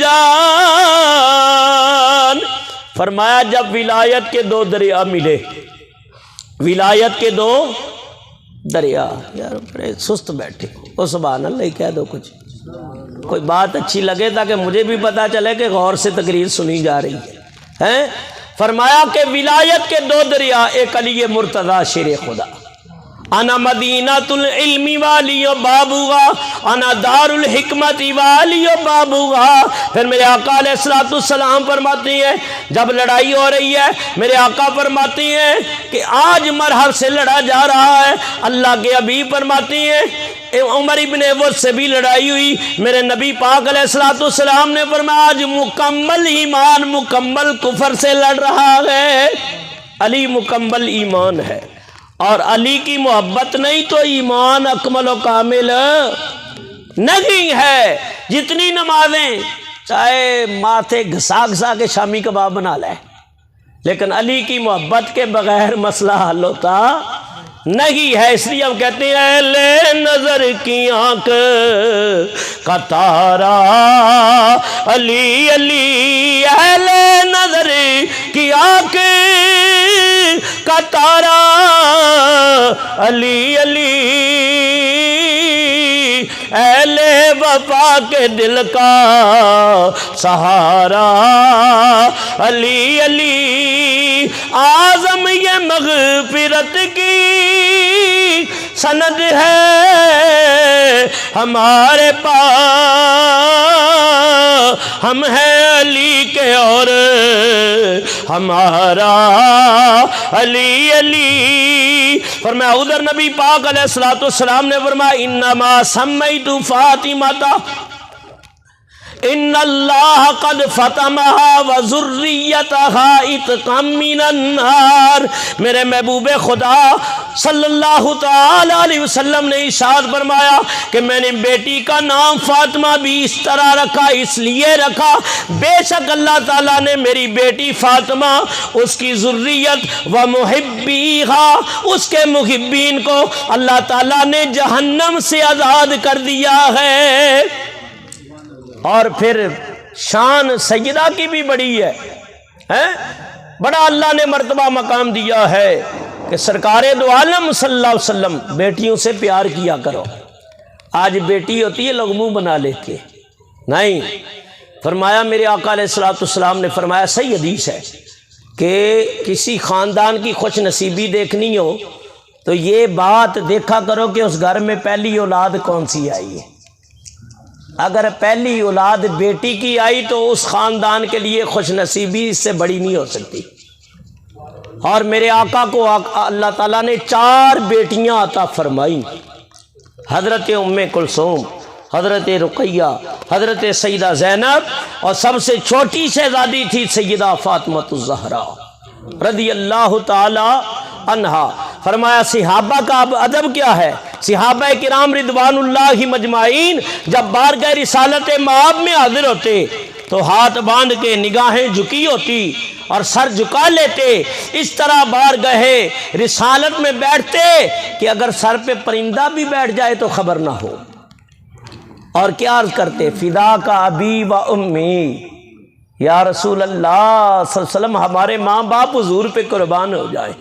فرمایا جب ولایت کے دو دریا ملے، ولایت کے دو دریا، یار بڑے سست بیٹھے ہو، سبحان اللہ کہہ دو، کچھ کوئی بات اچھی لگے تاکہ مجھے بھی پتا چلے کہ غور سے تقریر سنی جا رہی ہے۔ فرمایا کہ ولایت کے دو دریا، ایک علی مرتضی شیر خدا، انا مدینۃ العلم والی و بابوغا، انا دار الحکمت والی و بابوغا۔ پھر میرے آقا علیہ السلام فرماتے ہیں جب لڑائی ہو رہی ہے، میرے آقا فرماتے ہیں کہ آج مرحب سے لڑا جا رہا ہے، اللہ کے حبیب فرماتے ہیں عمر ابن عبد سے بھی لڑائی ہوئی، میرے نبی پاک علیہ السلام نے فرمایا آج مکمل ایمان مکمل کفر سے لڑ رہا ہے۔ علی مکمل ایمان ہے، اور علی کی محبت نہیں تو ایمان اکمل و کامل نہیں ہے۔ جتنی نمازیں چاہے ماتھے گھسا گھسا کے شامی کباب بنا لے، لیکن علی کی محبت کے بغیر مسئلہ حل ہوتا نہیں ہے۔ اس لیے ہم کہتے ہیں اہل نظر کی آنکھ کا تارا علی علی اہل نظر کی آنکھ کا تارا علی علی، اہل وفا کے دل کا سہارا علی علی، اعظم یہ مغفرت کی سند ہے ہمارے پاس، ہم ہیں علی کے اور ہمارا علی علی۔ فرمایا ادھر نبی پاک علیہ السلام نے فرمایا انما سمیت فاطمہ ان اللہ قد فتمہا وذریتہا اتقا من النار۔ میرے محبوب خدا صلی اللہ تعالی علیہ وسلم نے ارشاد فرمایا کہ میں نے بیٹی کا نام فاطمہ بھی اس طرح رکھا، اس لیے رکھا بے شک اللہ تعالیٰ نے میری بیٹی فاطمہ، اس کی ذریت و محبیہا، اس کے محبین کو اللہ تعالیٰ نے جہنم سے آزاد کر دیا ہے۔ اور پھر شان سیدہ کی بھی بڑی ہے، بڑا اللہ نے مرتبہ مقام دیا ہے کہ سرکار دو عالم صلی اللہ علیہ وسلم بیٹیوں سے پیار کیا کرو۔ آج بیٹی ہوتی ہے لوگ منہ بنا لیتے، نہیں، فرمایا میرے آقا علیہ السلام نے فرمایا، صحیح حدیث ہے کہ کسی خاندان کی خوش نصیبی دیکھنی ہو تو یہ بات دیکھا کرو کہ اس گھر میں پہلی اولاد کون سی آئی ہے۔ اگر پہلی اولاد بیٹی کی آئی تو اس خاندان کے لیے خوش نصیبی اس سے بڑی نہیں ہو سکتی۔ اور میرے آقا کو اللہ تعالیٰ نے 4 بیٹیاں عطا فرمائی، حضرت ام کلثوم، حضرت رقیہ، حضرت سیدہ زینب، اور سب سے چھوٹی شہزادی تھی سیدہ فاطمہ الزہرا رضی اللہ تعالی عنہا۔ فرمایا صحابہ کا اب ادب کیا ہے، صحابہ کرام رضوان اللہ مجمعین جب بارگاہ رسالت مآب میں حاضر ہوتے تو ہاتھ باندھ کے نگاہیں جھکی ہوتی اور سر جھکا لیتے، اس طرح بارگاہ رسالت میں بیٹھتے کہ اگر سر پہ پرندہ بھی بیٹھ جائے تو خبر نہ ہو۔ اور کیا عرض کرتے، فدا کا ابی و امی، یا رسول اللہ صلی اللہ علیہ وسلم ہمارے ماں باپ حضور پہ قربان ہو جائے۔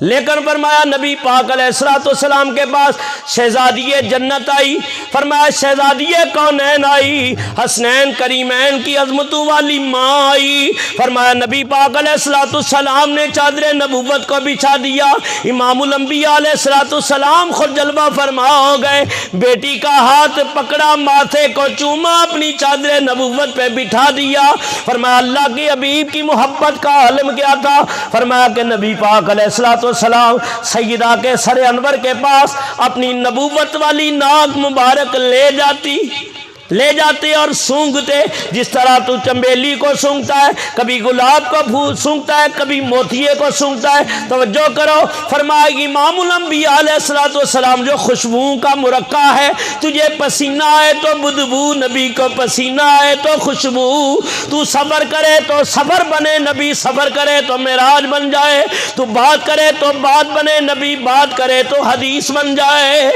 لیکن فرمایا نبی پاک علیہ السلام کے پاس شہزادی جنت آئی، فرمایا شہزادی کونین آئی، حسنین کریمین کی عظمتوں والی ماں آئی۔ فرمایا نبی پاک علیہ السلام نے چادر نبوت کو بچھا دیا، امام الانبیاء علیہ السلام خود جلوہ فرما ہو گئے، بیٹی کا ہاتھ پکڑا، ماتھے کو چوما، اپنی چادر نبوت پہ بٹھا دیا۔ فرمایا اللہ کی حبیب کی محبت کا عالم کیا تھا، فرمایا کہ نبی پاک علیہ السلام سیدہ کے سر انور کے پاس اپنی نبوت والی ناک مبارک لے جاتے اور سونگھتے، جس طرح تو چنبیلی کو سونگھتا ہے، کبھی گلاب کو پھول سونگھتا ہے، کبھی موتیے کو سونگھتا ہے۔ توجہ کرو، فرمایا امام الانبیاء علیہ السلام جو خوشبو کا مرقع ہے، تجھے پسینہ آئے تو بدبو، نبی کو پسینہ آئے تو خوشبو، تو سفر کرے تو سفر بنے، نبی سفر کرے تو معراج بن جائے، تو بات کرے تو بات بنے، نبی بات کرے تو حدیث بن جائے۔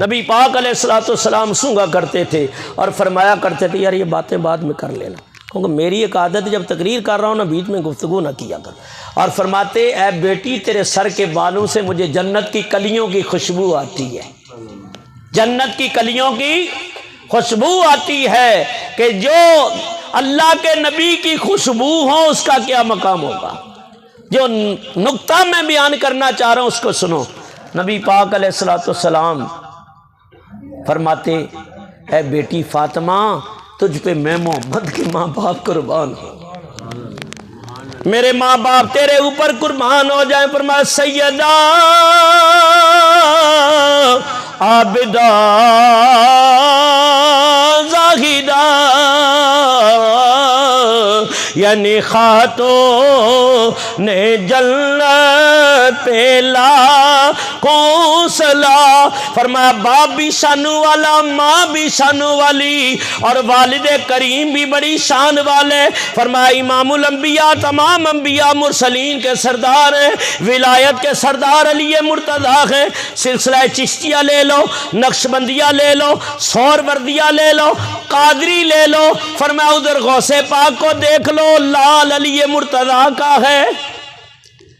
نبی پاک علیہ السلام سونگا کرتے تھے اور فرمایا کرتے تھے، یار یہ باتیں بعد میں کر لینا، کیونکہ میری ایک عادت جب تقریر کر رہا ہوں نا بیچ میں گفتگو نہ کیا کر۔ اور فرماتے، اے بیٹی تیرے سر کے بالوں سے مجھے جنت کی کلیوں کی خوشبو آتی ہے، جنت کی کلیوں کی خوشبو آتی ہے، کہ جو اللہ کے نبی کی خوشبو ہو اس کا کیا مقام ہوگا۔ جو نقطہ میں بیان کرنا چاہ رہا ہوں اس کو سنو۔ نبی پاک علیہ السلام فرماتے، اے بیٹی فاطمہ تجھ پہ میں محمد کے ماں باپ قربان ہوں، میرے ماں باپ تیرے اوپر قربان ہو جائیں۔ فرمایا سیدہ عابدہ زاہدہ یعنی خاتون نے جنت پہ لاکھوں سلا. فرمایا باپ بھی شان والا، ماں بھی شان والی، اور والد کریم بھی بڑی شان والے. فرمایا امام الانبیاء، تمام انبیاء مرسلین کے سردار ہیں، ولایت کے سردار علی مرتضیٰ ہیں. سلسلہ چشتیہ لے لو، نقشبندیہ لے لو، سہروردیہ لے لو، قادری لے لو. فرمایا ادھر غوث پاک کو دیکھ لو، لال علی مرتضیٰ کا ہے.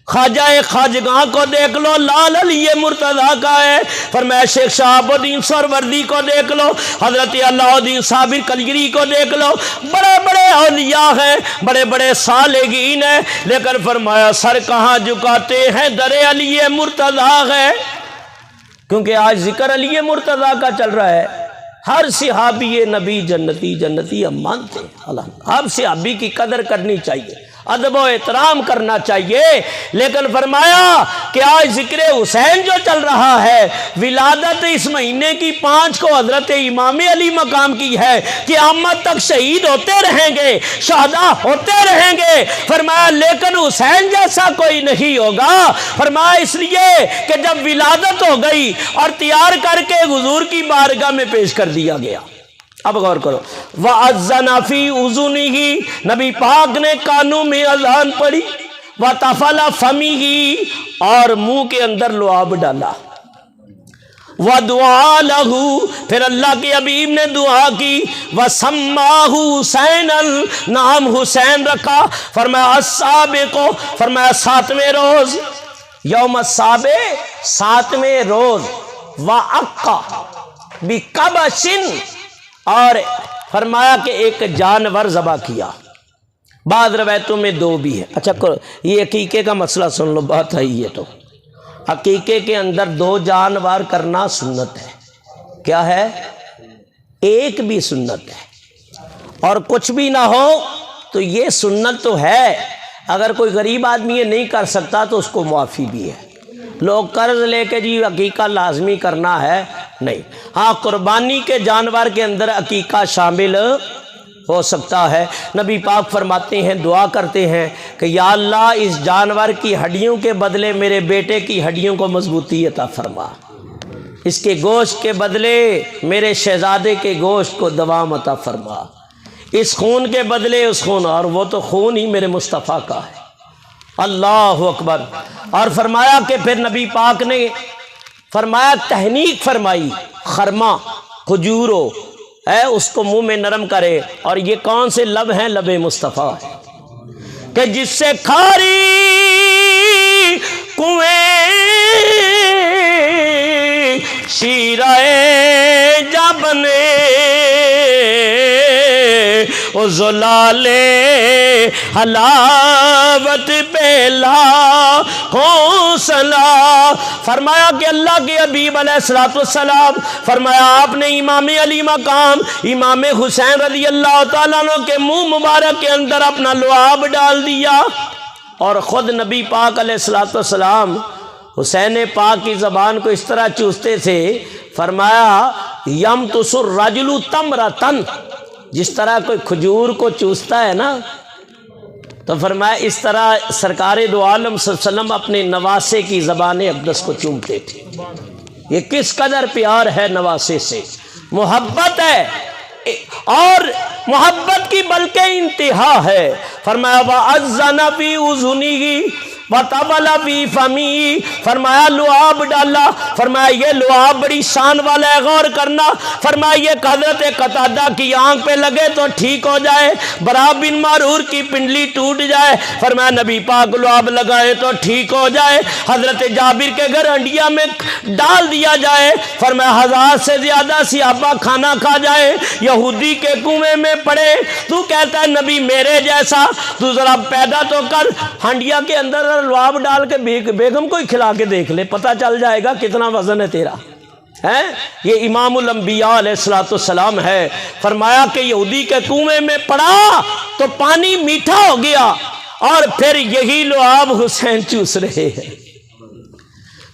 خواجہ خواجگاں کو دیکھ لو، لال علی مرتضیٰ کا ہے. فرمایا شیخ شہاب الدین سہروردی کو دیکھ لو، حضرت اللہ الدین صابر کلگری کو دیکھ لو. بڑے بڑے اولیاء ہیں، بڑے بڑے صالحین ہیں، لیکن فرمایا سر کہاں جھکاتے ہیں؟ در علی مرتضیٰ ہے. کیونکہ آج ذکر علی مرتضیٰ کا چل رہا ہے. ہر صحابی نبی جنتی جنتی ہم مانتے ہیں. ہر صحابی کی قدر کرنی چاہیے، ادب و احترام کرنا چاہیے. لیکن فرمایا کہ آج ذکر حسین جو چل رہا ہے، ولادت اس مہینے کی 5 کو حضرت امام علی مقام کی ہے، قیامت تک شہید ہوتے رہیں گے، شہداء ہوتے رہیں گے. فرمایا لیکن حسین جیسا کوئی نہیں ہوگا. فرمایا اس لیے کہ جب ولادت ہو گئی اور تیار کر کے حضور کی بارگاہ میں پیش کر دیا گیا. اب غور کرو، وَأَذَّنَ فِي أُذُنِهِ، نبی پاک نے کانوں میں اذان پڑھی، وَتَفَلَ فَمِهِ، اور منہ کے اندر لعاب ڈالا، وَدُعَا لَهُ، پھر اللہ کے حبیب نے دعا کی، وَسَمَّاهُ حُسَيْنًا، نام حسین رکھا. فرمایا السابق، فرمایا 7ویں روز، یوم السابع 7ویں روز، وَأَقَّ بِقَبَشٍ، اور فرمایا کہ ایک جانور ذبح کیا. بعض روایتوں میں 2 بھی ہے. اچھا یہ عقیقے کا مسئلہ سن لو، بات ہے یہ. تو عقیقے کے اندر 2 جانور کرنا سنت ہے. کیا ہے؟ ایک بھی سنت ہے، اور کچھ بھی نہ ہو تو یہ سنت تو ہے. اگر کوئی غریب آدمی یہ نہیں کر سکتا تو اس کو معافی بھی ہے. لوگ قرض لے کے جی عقیقہ لازمی کرنا ہے، نہیں. ہاں قربانی کے جانور کے اندر عقیقہ شامل ہو سکتا ہے. نبی پاک فرماتے ہیں، دعا کرتے ہیں کہ یا اللہ اس جانور کی ہڈیوں کے بدلے میرے بیٹے کی ہڈیوں کو مضبوطی عطا فرما، اس کے گوشت کے بدلے میرے شہزادے کے گوشت کو دوام عطا فرما، اس خون کے بدلے اس خون، اور وہ تو خون ہی میرے مصطفیٰ کا ہے. اللہ اکبر. اور فرمایا کہ پھر نبی پاک نے فرمایا تحنیک فرمائی، خرما کھجورو ہے اس کو منہ میں نرم کرے. اور یہ کون سے لب ہیں؟ لب مصطفیٰ ہے کہ جس سے کھاری کنویں شیرائے جا بنے، او زلال حلاوت پہ لاکھوں سلا. فرمایا کہ اللہ کے حبیب علیہ السلام فرمایا آپ نے امام علی مقام امام حسین رضی اللہ تعالیٰ عنہ کے منہ مبارک کے اندر اپنا لعاب ڈال دیا، اور خود نبی پاک علیہ السلام حسین پاک کی زبان کو اس طرح چوستے تھے. فرمایا یمتص الرجل تمرتن، جس طرح کوئی کھجور کو چوستا ہے نا، تو فرمایا اس طرح سرکار دو عالم صلی اللہ علیہ وسلم اپنے نواسے کی زبان اقدس کو چومتے تھے. یہ کس قدر پیار ہے نواسے سے، محبت ہے، اور محبت کی بلکہ انتہا ہے. فرمایا وَأَذَّنَ فِي أُذُنِهِ وَطَبَلَ فِي فَمِهِ، فرمایا لعاب ڈالا. فرمایا یہ لعاب بڑی شان والا ہے، غور کرنا. فرمایا یہ حضرت قتادہ کی آنکھ پہ لگے تو ٹھیک ہو جائے، برا بن معرور کی پنڈلی ٹوٹ جائے. فرمایا نبی پاک لعاب لگائے تو ٹھیک ہو جائے. حضرت جابر کے گھر ہنڈیا میں ڈال دیا جائے. فرمایا 1000 سے زیادہ صحابہ کھانا کھا جائے، یہودی کے کنویں میں پڑے. تو کہتا ہے نبی میرے جیسا، تو ذرا پیدا تو کر. ہنڈیا کے اندر لعاب ڈال کے بیگم کو ہی کھلا کے دیکھ لے، پتہ چل جائے گا کتنا وزن ہے تیرا. یہ امام الانبیاء علیہ السلام ہے. فرمایا کہ یہودی کے کنویں میں پڑا تو پانی میٹھا ہو گیا، اور پھر یہی لعاب حسین چوس رہے ہیں.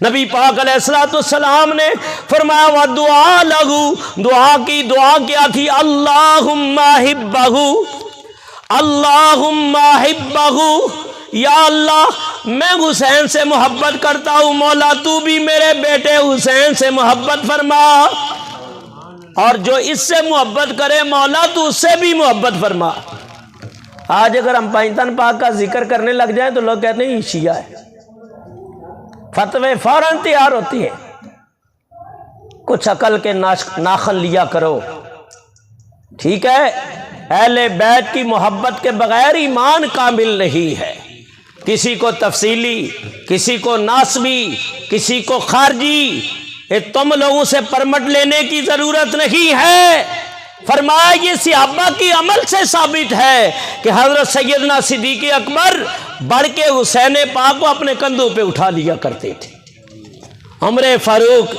نبی پاک علیہ السلام نے فرمایا وَدُعَا لَهُ، دعا کی. دعا کیا تھی؟ اللہم احبہ، اللہم احبہ، یا اللہ میں حسین سے محبت کرتا ہوں، مولا تو بھی میرے بیٹے حسین سے محبت فرما، اور جو اس سے محبت کرے مولا تو اس سے بھی محبت فرما۔ آج اگر ہم پائنتن پاک کا ذکر کرنے لگ جائیں تو لوگ کہتے ہیں یہ شیعہ ہے، فتوے فوراً تیار ہوتی ہیں۔ کچھ عقل کے ناخن لیا کرو، ٹھیک ہے؟ اہل بیت کی محبت کے بغیر ایمان کامل نہیں ہے۔ کسی کو تفصیلی، کسی کو ناسبی، کسی کو خارجی، تم لوگوں سے پرمٹ لینے کی ضرورت نہیں ہے۔ فرمایا یہ صحابہ کی عمل سے ثابت ہے کہ حضرت سیدنا صدیق اکبر بڑھ کے حسین پاک کو اپنے کندھوں پہ اٹھا لیا کرتے تھے۔ عمر فاروق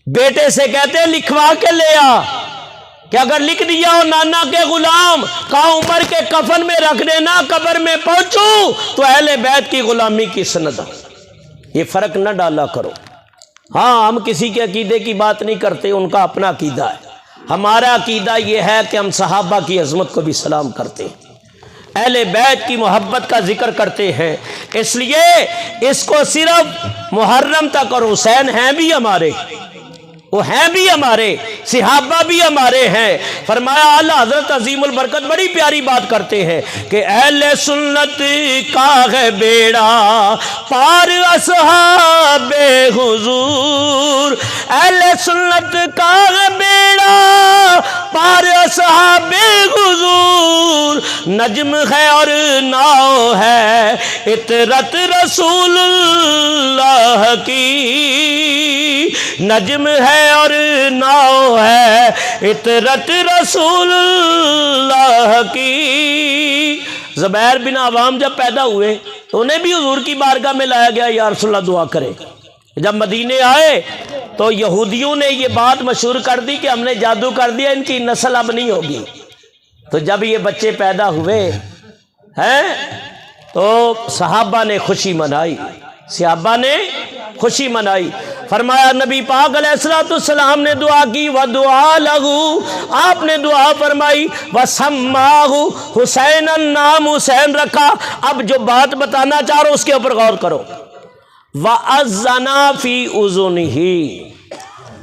بیٹے سے کہتے لکھوا کے لے آ، کہ اگر لکھ دیا ہو نانا کے غلام، کہا عمر کے کفن میں رکھ دینا، قبر میں پہنچوں تو اہل بیت کی غلامی کی سند۔ یہ فرق نہ ڈالا کرو۔ ہاں ہم کسی کے عقیدے کی بات نہیں کرتے، ان کا اپنا عقیدہ ہے۔ ہمارا عقیدہ یہ ہے کہ ہم صحابہ کی عظمت کو بھی سلام کرتے ہیں، اہل بیت کی محبت کا ذکر کرتے ہیں، اس لیے اس کو صرف محرم تک، اور حسین ہیں بھی ہمارے، وہ ہیں بھی ہمارے، صحابہ بھی ہمارے ہیں۔ فرمایا اعلیٰ حضرت عظیم البرکت بڑی پیاری بات کرتے ہیں کہ اہل سنت کا ہے بیڑا پار اصحاب حضور، اہل سنت کا ہے بیڑا پار اصحاب حضور، نجم ہے اور ناؤ ہے اطرت رسول اللہ کی، نجم ہے اور ناؤ ہے اطرت رسول اللہ کی۔ زبیر بن عوام جب پیدا ہوئے تو انہیں بھی حضور کی بارگاہ میں لایا گیا، یا رسول اللہ دعا کرے۔ جب مدینے آئے تو یہودیوں نے یہ بات مشہور کر دی کہ ہم نے جادو کر دیا، ان کی نسل اب نہیں ہوگی۔ تو جب یہ بچے پیدا ہوئے ہیں تو صحابہ نے خوشی منائی، صحابہ نے خوشی منائی۔ فرمایا نبی پاک علیہ السلام نے دعا کی، وَدُعَا لَهُ، آپ نے دعا فرمائی، وَسَمَّاهُ حسین، نام حسین رکھا۔ اب جو بات بتانا چاہ رہا ہوں اس کے اوپر غور کرو۔ وَأَذَّنَا فِي أُذُنِهِ،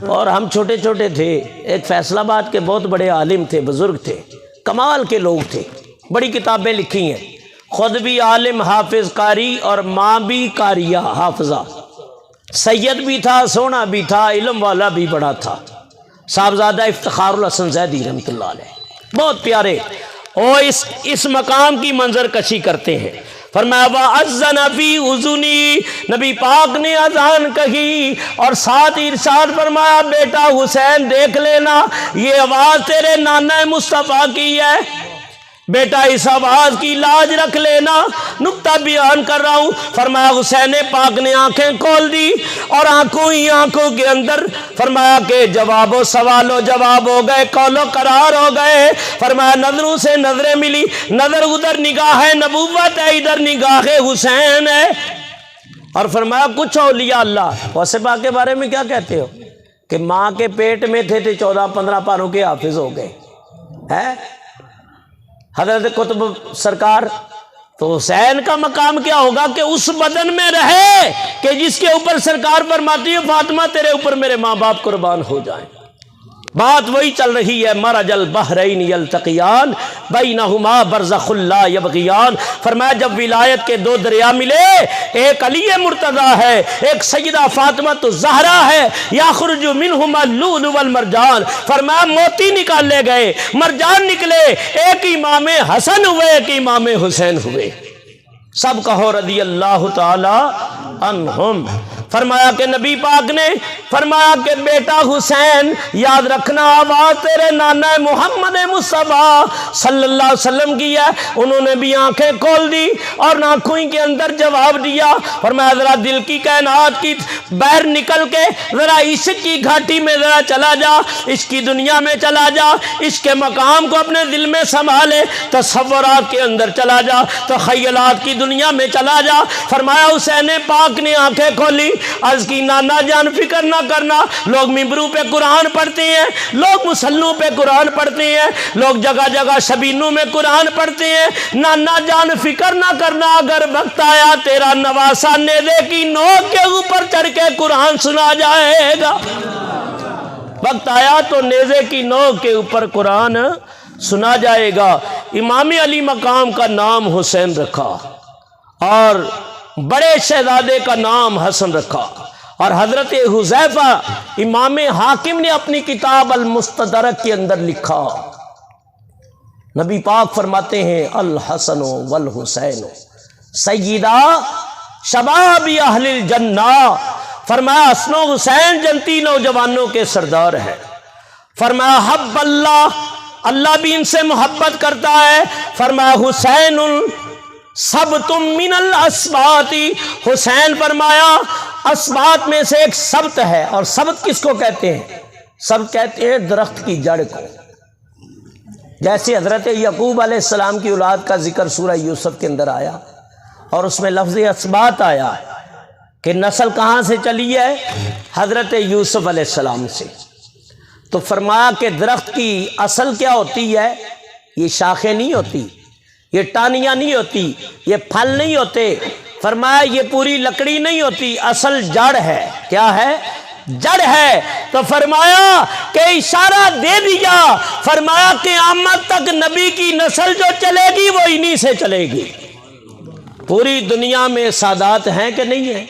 اور ہم چھوٹے چھوٹے تھے، ایک فیصل آباد کے بہت بڑے عالم تھے، بزرگ تھے، کمال کے لوگ تھے، بڑی کتابیں لکھی ہیں، خود بھی عالم حافظ قاری اور ماں بھی قاریہ حافظہ، سید بھی تھا، سونا بھی تھا، علم والا بھی بڑا تھا، صاحبزادہ افتخار الحسن زیدی رحمۃ اللہ علیہ، بہت پیارے، اور اس مقام کی منظر کشی کرتے ہیں۔ فرمایا وَأَذَّنَ فِي أُذُنِي، نبی پاک نے اذان کہی اور ساتھ ارشاد فرمایا بیٹا حسین دیکھ لینا، یہ آواز تیرے نانا مصطفیٰ کی ہے، بیٹا اس آواز کی لاج رکھ لینا۔ نکتہ بیان کر رہا ہوں۔ فرمایا حسین پاک نے آنکھیں کھول دی اور آنکھوں ہی آنکھوں کے اندر فرمایا کہ جواب و سوال و جواب ہو گئے، قول و قرار ہو گئے۔ فرمایا نظروں سے نظریں ملی، نظر ادھر نگاہ نبوت ہے، ادھر نگاہ حسین ہے۔ اور فرمایا کچھ اولیاء اللہ، غوث پاک کے بارے میں کیا کہتے ہو کہ ماں کے پیٹ میں تھے 14-15 پاروں کے حافظ ہو گئے ہیں۔ حضرت قطب سرکار، تو حسین کا مقام کیا ہوگا کہ اس بدن میں رہے کہ جس کے اوپر سرکار فرماتی ہے فاطمہ تیرے اوپر میرے ماں باپ قربان ہو جائیں۔ بات وہی چل رہی ہے، مرج البحرین یلتقیان بینہما برزخ لا یبغیان۔ فرمایا جب ولایت کے دو دریا ملے، ایک علی مرتضیٰ ہے، ایک سیدہ فاطمہ الزہرا ہے، یخرج منہما اللؤلؤ والمرجان۔ فرمایا موتی نکالے گئے، مرجان نکلے، ایک امام حسن ہوئے، ایک امام حسین ہوئے، سب کہو رضی اللہ تعالی عنہم۔ فرمایا کہ نبی پاک نے فرمایا کہ بیٹا حسین یاد رکھنا آواز تیرے نانا محمد مصطفیٰ صلی اللہ علیہ وسلم کی ہے۔ انہوں نے بھی آنکھیں کھول دی اور آنکھوں کے اندر جواب دیا۔ فرمایا ذرا دل کی کائنات کی باہر نکل کے ذرا عشق کی گھاٹی میں ذرا چلا جا، عشق کی دنیا میں چلا جا، عشق کے مقام کو اپنے دل میں سنبھالے، تصورات کے اندر چلا جا، تخیلات کی دنیا میں چلا جا۔ فرمایا حسین پاک نے آنکھیں کھولی، عرض کی نانا جان فکر نہ کرنا، لوگ ممبروں پہ قرآن پڑھتے ہیں، لوگ مسلوں پہ قرآن پڑھتے ہیں، لوگ جگہ جگہ شبینوں میں قرآن پڑھتے ہیں، نانا جان فکر نہ کرنا، اگر وقت آیا تیرا نواسا نیزے کی نوک کے اوپر چڑھ کے قرآن سنا جائے گا۔ وقت آیا تو نیزے کی نوک کے اوپر قرآن سنا جائے گا۔ امام علی مقام کا نام حسین رکھا اور بڑے شہزادے کا نام حسن رکھا، اور حضرت حذیفہ امام حاکم نے اپنی کتاب المستدرک کے اندر لکھا، نبی پاک فرماتے ہیں الحسن والحسین سیدہ شباب اہل الجنہ، فرمایا حسن و حسین جنتی نوجوانوں کے سردار ہے۔ فرمایا حب اللہ، اللہ بھی ان سے محبت کرتا ہے۔ فرمایا حسین سبت من الاسبات، حسین فرمایا اسبات میں سے ایک سبت ہے، اور سبت کس کو کہتے ہیں؟ سبت کہتے ہیں درخت کی جڑ کو۔ جیسے حضرت یعقوب علیہ السلام کی اولاد کا ذکر سورہ یوسف کے اندر آیا، اور اس میں لفظ اسبات آیا کہ نسل کہاں سے چلی ہے؟ حضرت یوسف علیہ السلام سے۔ تو فرمایا کہ درخت کی اصل کیا ہوتی ہے؟ یہ شاخیں نہیں ہوتی، یہ ٹانیاں نہیں ہوتی، یہ پھل نہیں ہوتے، فرمایا یہ پوری لکڑی نہیں ہوتی، اصل جڑ ہے۔ کیا ہے؟ جڑ ہے۔ تو فرمایا کہ اشارہ دے دیا، فرمایا قیامت تک نبی کی نسل جو چلے گی وہ انہی سے چلے گی۔ پوری دنیا میں سادات ہیں کہ نہیں ہیں؟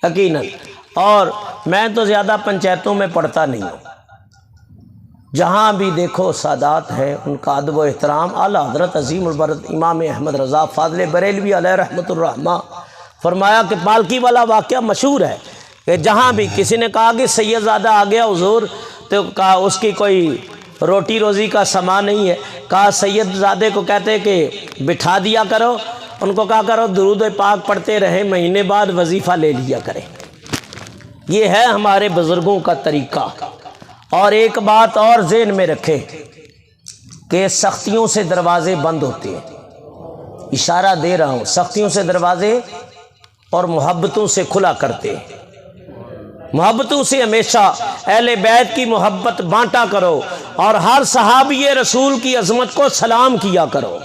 یقیناً۔ اور میں تو زیادہ پنچایتوں میں پڑھتا نہیں ہوں، جہاں بھی دیکھو سادات ہیں، ان کا ادب و احترام۔ اعلیٰ حضرت عظیم البرکت امام احمد رضا فاضل بریلوی علیہ رحمۃ الرحمہ فرمایا کہ پالکی والا واقعہ مشہور ہے کہ جہاں بھی کسی نے کہا کہ سید زادہ آ گیا حضور، تو کہا اس کی کوئی روٹی روزی کا سامان نہیں ہے، کہا سید زادے کو کہتے کہ بٹھا دیا کرو، ان کو کہا کرو درود پاک پڑھتے رہیں، مہینے بعد وظیفہ لے لیا کریں۔ یہ ہے ہمارے بزرگوں کا طریقہ۔ اور ایک بات اور ذہن میں رکھیں کہ سختیوں سے دروازے بند ہوتے ہیں، اشارہ دے رہا ہوں، سختیوں سے دروازے اور محبتوں سے کھلا کرتے ہیں۔ محبتوں سے ہمیشہ اہل بیت کی محبت بانٹا کرو، اور ہر صحابی رسول کی عظمت کو سلام کیا کرو،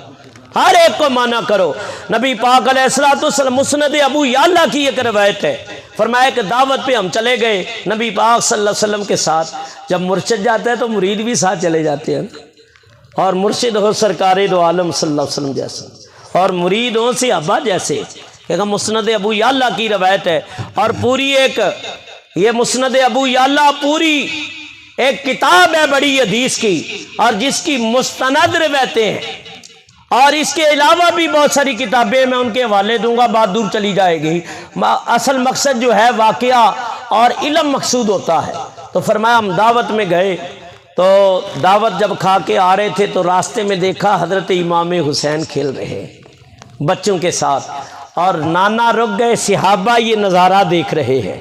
ہر ایک کو مانا کرو۔ نبی پاک علیہ الصلوۃ والسلام، مسند ابو یعلا کی ایک روایت ہے، فرمایا کہ دعوت پہ ہم چلے گئے نبی پاک صلی اللہ علیہ وسلم کے ساتھ۔ جب مرشد جاتا ہے تو مرید بھی ساتھ چلے جاتے ہیں، اور مرشد ہو سرکار دو عالم صلی اللہ علیہ وسلم جیسا، اور مرید ہو صحابہ جیسے۔ ایک مسند ابو یعلا کی روایت ہے، اور پوری ایک یہ مسند ابو یعلا پوری ایک کتاب ہے بڑی حدیث کی، اور جس کی مستند روایتیں ہیں، اور اس کے علاوہ بھی بہت ساری کتابیں، میں ان کے حوالے دوں گا، بات دور چلی جائے گی۔ اصل مقصد جو ہے واقعہ اور علم مقصود ہوتا ہے۔ تو فرمایا ہم دعوت میں گئے، تو دعوت جب کھا کے آ رہے تھے تو راستے میں دیکھا حضرت امام حسین کھیل رہے بچوں کے ساتھ، اور نانا رک گئے، صحابہ یہ نظارہ دیکھ رہے ہیں،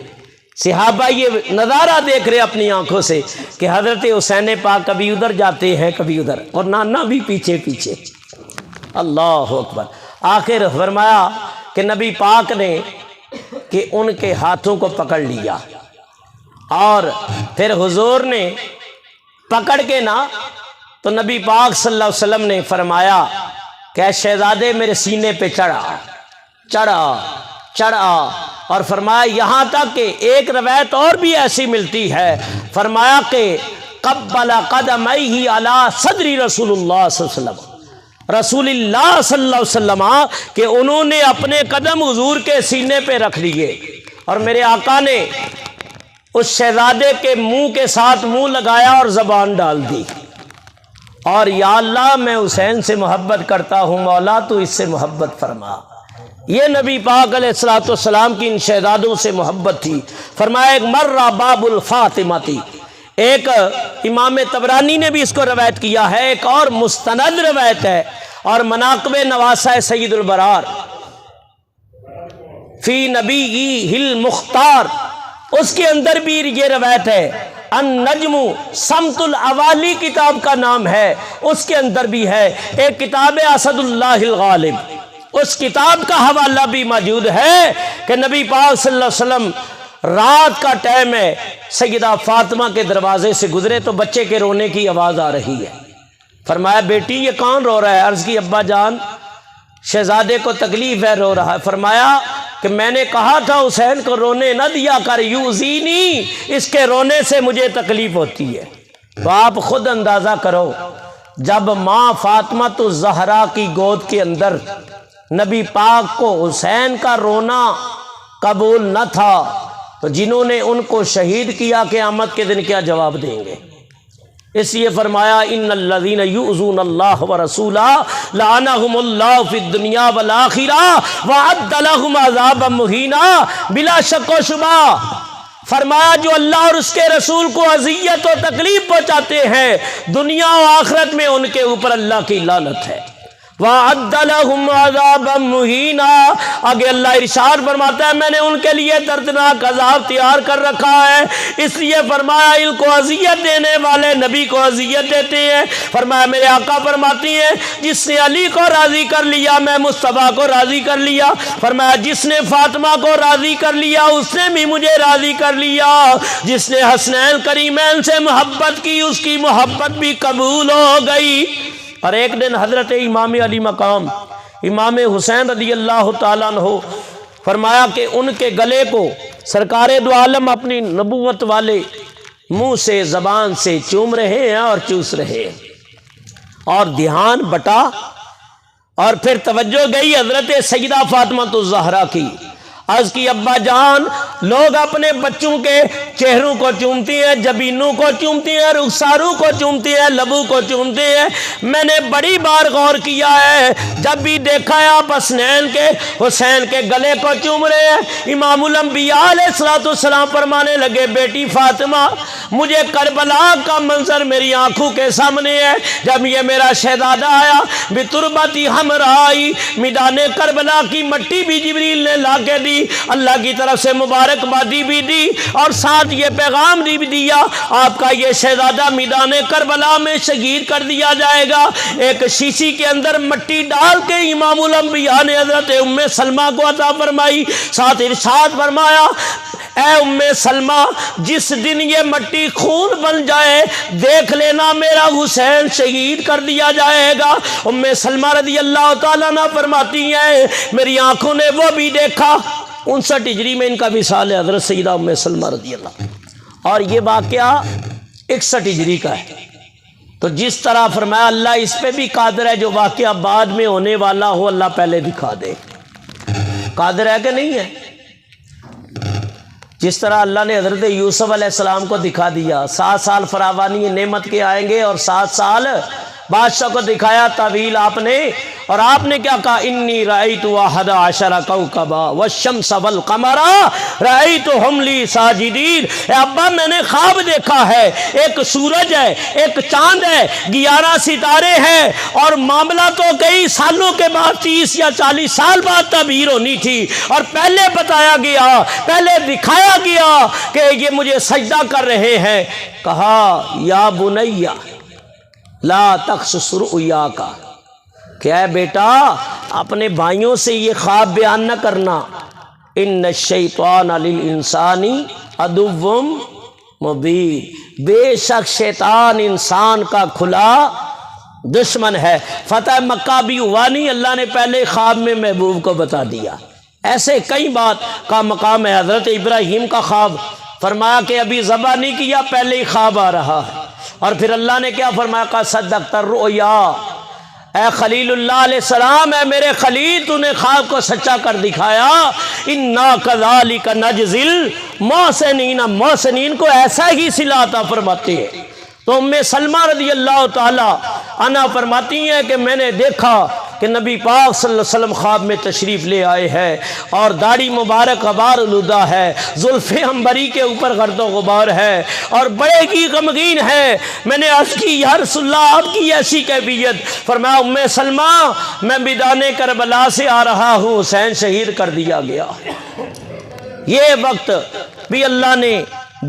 صحابہ یہ نظارہ دیکھ رہے اپنی آنکھوں سے کہ حضرت حسین پاک کبھی ادھر جاتے ہیں کبھی ادھر، اور نانا بھی پیچھے پیچھے۔ اللہ اکبر۔ آخر فرمایا کہ نبی پاک نے کہ ان کے ہاتھوں کو پکڑ لیا، اور پھر حضور نے پکڑ کے نا، تو نبی پاک صلی اللہ علیہ وسلم نے فرمایا کہ شہزادے میرے سینے پہ چڑھا چڑھا چڑھا، اور فرمایا یہاں تک کہ ایک روایت اور بھی ایسی ملتی ہے، فرمایا کہ قبل قدمیہ علی صدر رسول اللہ صلی اللہ علیہ وسلم، رسول اللہ صلی اللہ علیہ وسلم کہ انہوں نے اپنے قدم حضور کے سینے پہ رکھ لیے، اور میرے آقا نے اس شہزادے کے منہ کے ساتھ منہ لگایا اور زبان ڈال دی، اور یا اللہ میں حسین سے محبت کرتا ہوں، مولا تو اس سے محبت فرما۔ یہ نبی پاک علیہ الصلوۃ والسلام کی ان شہزادوں سے محبت تھی۔ فرمایا ایک مرہ باب الفاطمتی، ایک امام طبرانی نے بھی اس کو روایت کیا ہے، ایک اور مستند روایت ہے، اور مناقب نواسہ سید البرار فی نبی المختار، اس کے اندر بھی یہ روایت ہے، النجم سمت الاوالی کتاب کا نام ہے، اس کے اندر بھی ہے ایک کتاب اسد اللہ الغالب، اس کتاب کا حوالہ بھی موجود ہے کہ نبی پاک صلی اللہ علیہ وسلم رات کا ٹائم ہے، سیدہ فاطمہ کے دروازے سے گزرے تو بچے کے رونے کی آواز آ رہی ہے۔ فرمایا بیٹی یہ کون رو رہا ہے؟ عرض کی ابا جان شہزادے کو تکلیف ہے، رو رہا ہے۔ فرمایا کہ میں نے کہا تھا حسین کو رونے نہ دیا کر، یوزینی، اس کے رونے سے مجھے تکلیف ہوتی ہے۔ تو آپ خود اندازہ کرو جب ماں فاطمہ الزہرا کی گود کے اندر نبی پاک کو حسین کا رونا قبول نہ تھا تو جنہوں نے ان کو شہید کیا قیامت کے دن کیا جواب دیں گے؟ اس لیے فرمایا ان الذین یؤذون اللہ ورسولہ لعنہم اللہ فی الدنیا والآخرہ وأعد لہم عذابا مہینا۔ بلا شک و شبہ فرمایا جو اللہ اور اس کے رسول کو اذیت و تکلیف پہنچاتے ہیں دنیا و آخرت میں ان کے اوپر اللہ کی لعنت ہے۔ وَأَعَدَّ لَهُمْ عَذَابًا مُّهِينًا، آگے اللہ ارشاد فرماتا ہے میں نے ان کے لیے دردناک عذاب تیار کر رکھا ہے، اس لیے فرمایا ان کو اذیت دینے والے نبی کو اذیت دیتے ہیں۔ فرمایا میرے آقا فرماتی ہیں جس نے علی کو راضی کر لیا میں مصطفیٰ کو راضی کر لیا، فرمایا جس نے فاطمہ کو راضی کر لیا اس نے بھی مجھے راضی کر لیا، جس نے حسنین کریمین سے محبت کی اس کی محبت بھی قبول ہو گئی۔ اور ایک دن حضرت امام علی مقام امام حسین رضی اللہ تعالیٰ عنہ فرمایا کہ ان کے گلے کو سرکار دو عالم اپنی نبوت والے منہ سے زبان سے چوم رہے ہیں اور چوس رہے ہیں، اور دھیان بٹا اور پھر توجہ گئی حضرت سیدہ فاطمہ الزہرا کی۔ عرض کی ابا جان لوگ اپنے بچوں کے چہروں کو چومتی ہیں، جبینوں کو چومتی ہیں، رخساروں کو چومتی ہیں، لبوں کو چومتی ہیں، میں نے بڑی بار غور کیا ہے جب بھی دیکھا ہے آپ حسین کے گلے کو چوم رہے ہیں۔ امام الانبیاء علیہ السلام فرمانے لگے بیٹی فاطمہ مجھے کربلا کا منظر میری آنکھوں کے سامنے ہے، جب یہ میرا شہزادہ آیا بتربتی حمرائی، میدان کربلا کی مٹی بھی جبریل نے لا کے دی، اللہ کی طرف سے مبارکبادی بھی دی اور ساتھ یہ پیغام بھی دیا آپ کا یہ شہزادہ میدان کربلا میں شہید کر دیا جائے گا۔ ایک شیشی کے اندر مٹی ڈال کے امام الانبیاء نے حضرت ام سلمہ کو عطا فرمائی، ساتھ ارشاد فرمایا اے ام سلمہ جس دن یہ مٹی خون بن جائے دیکھ لینا میرا حسین شہید کر دیا جائے گا۔ ام سلمہ رضی اللہ تعالیٰ عنہ فرماتی ہیں میری آنکھوں نے وہ بھی دیکھا۔ 59 ہجری میں ان کا وصال ہے حضرت سیدہ ام سلمہ رضی اللہ، اور یہ واقعہ 61 ہجری کا ہے۔ تو جس طرح فرمایا اللہ اس پہ بھی قادر ہے جو واقعہ بعد میں ہونے والا ہو اللہ پہلے دکھا دے، قادر ہے کہ نہیں ہے؟ جس طرح اللہ نے حضرت یوسف علیہ السلام کو دکھا دیا 7 سال فراوانی نعمت کے آئیں گے اور 7 سال بادشاہ کو دکھایا تعویل آپ نے، اور آپ نے کیا کہا انی رأیت 11 کوکبا والشمس والقمر رأیتہم لی ساجدین۔ اے ابا میں نے خواب دیکھا ہے ایک سورج ہے ایک چاند ہے 11 ستارے ہیں، اور معاملہ تو کئی سالوں کے بعد 30 یا 40 سال بعد تعبیر ہونی تھی، اور پہلے بتایا گیا پہلے دکھایا گیا کہ یہ مجھے سجدہ کر رہے ہیں۔ کہا یا بنیہ لا تقصص رؤیاک، کیا ہے بیٹا اپنے بھائیوں سے یہ خواب بیان نہ کرنا، ان الشیطان للانسان عدو مبین، بے شک شیطان انسان کا کھلا دشمن ہے۔ فتح مکہ بھی ہوا نہیں، اللہ نے پہلے خواب میں محبوب کو بتا دیا۔ ایسے کئی بات کا مقام ہے۔ حضرت ابراہیم کا خواب فرمایا کہ ابھی ذبح نہیں کیا پہلے ہی خواب آ رہا ہے، اور پھر اللہ نے کیا فرمایا قد صدقت الرؤیا، اے خلیل اللہ علیہ السلام اے میرے خلیل تو نے خواب کو سچا کر دکھایا۔ انا کذالک نجزی المحسنین، محسنین کو ایسا ہی صلہ عطا فرماتے ہیں۔ تو ام سلمہ رضی اللہ تعالی عنہ فرماتی ہیں کہ میں نے دیکھا کہ نبی پاک صلی اللہ علیہ وسلم خواب میں تشریف لے آئے ہیں، اور داڑھی مبارک غبار الہدا ہے، زلف عنبری کے اوپر گرد و غبار ہے، اور بڑے کی غمگین ہے۔ میں نے عرض کی یا رسول اللہ آپ کی ایسی کیفیت؟ فرمایا ام سلمہ میں میدان کربلا سے آ رہا ہوں، حسین شہید کر دیا گیا۔ یہ وقت بھی اللہ نے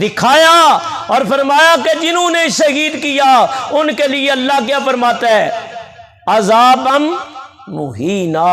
دکھایا اور فرمایا کہ جنہوں نے شہید کیا ان کے لیے اللہ کیا فرماتا ہے؟ عذابم مہینا،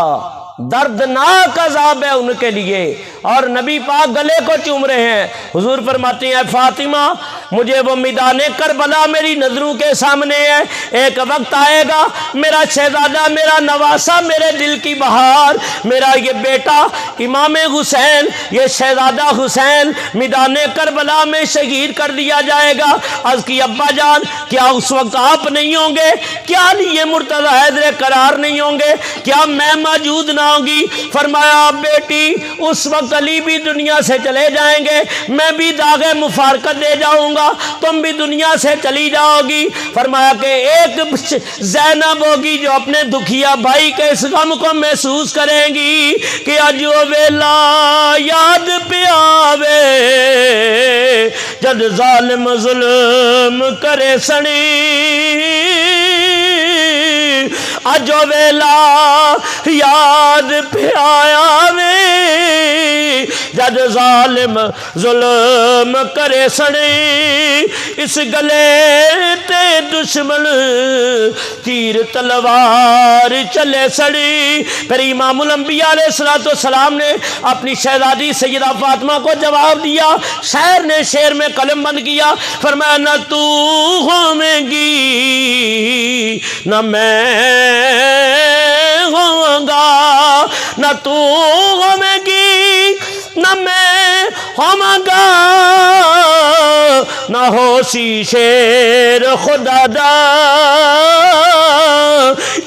دردناک عذاب ہے ان کے لیے۔ اور نبی پاک گلے کو چوم رہے ہیں، حضور فرماتے ہیں فاطمہ مجھے وہ میدان کربلا میری نظروں کے سامنے ہے، ایک وقت آئے گا میرا شہزادہ، میرا نواسا، میرے دل کی بہار، میرا یہ بیٹا امام حسین، یہ شہزادہ حسین میدان کربلا میں شہید کر دیا جائے گا۔ عرض کی ابا جان کیا اس وقت آپ نہیں ہوں گے؟ کیا یہ مرتضی حیدر قرار نہیں ہوں گے؟ کیا میں موجود نہ ہوں گی؟ فرمایا بیٹی اس وقت علی بھی دنیا سے چلے جائیں گے، میں بھی داغ مفارقت دے جاؤں گا، تم بھی دنیا سے چلی جاؤ گی۔ فرمایا کہ ایک زینب ہوگی جو اپنے دکھیا بھائی کے اس غم کو محسوس کریں گی کہ اجو ویلا یاد پہ آوے جد ظالم ظلم کرے سنی، اجو ویلا یاد پہ آیا وے جد ظالم ظلم کرے سڑی، اس گلے تے دشمن تیر تلوار چلے سڑی۔ پھر امام الانبیاء علیہ السلام نے اپنی شہزادی سیدہ فاطمہ کو جواب دیا، شاعر نے شعر میں قلم بند کیا، فرمایا نہ تو ہویں گی نہ میں ہوں گا، نہ تو ہویں گی نہ میں ہوں گا، نہ ہو سی شیر خدا دا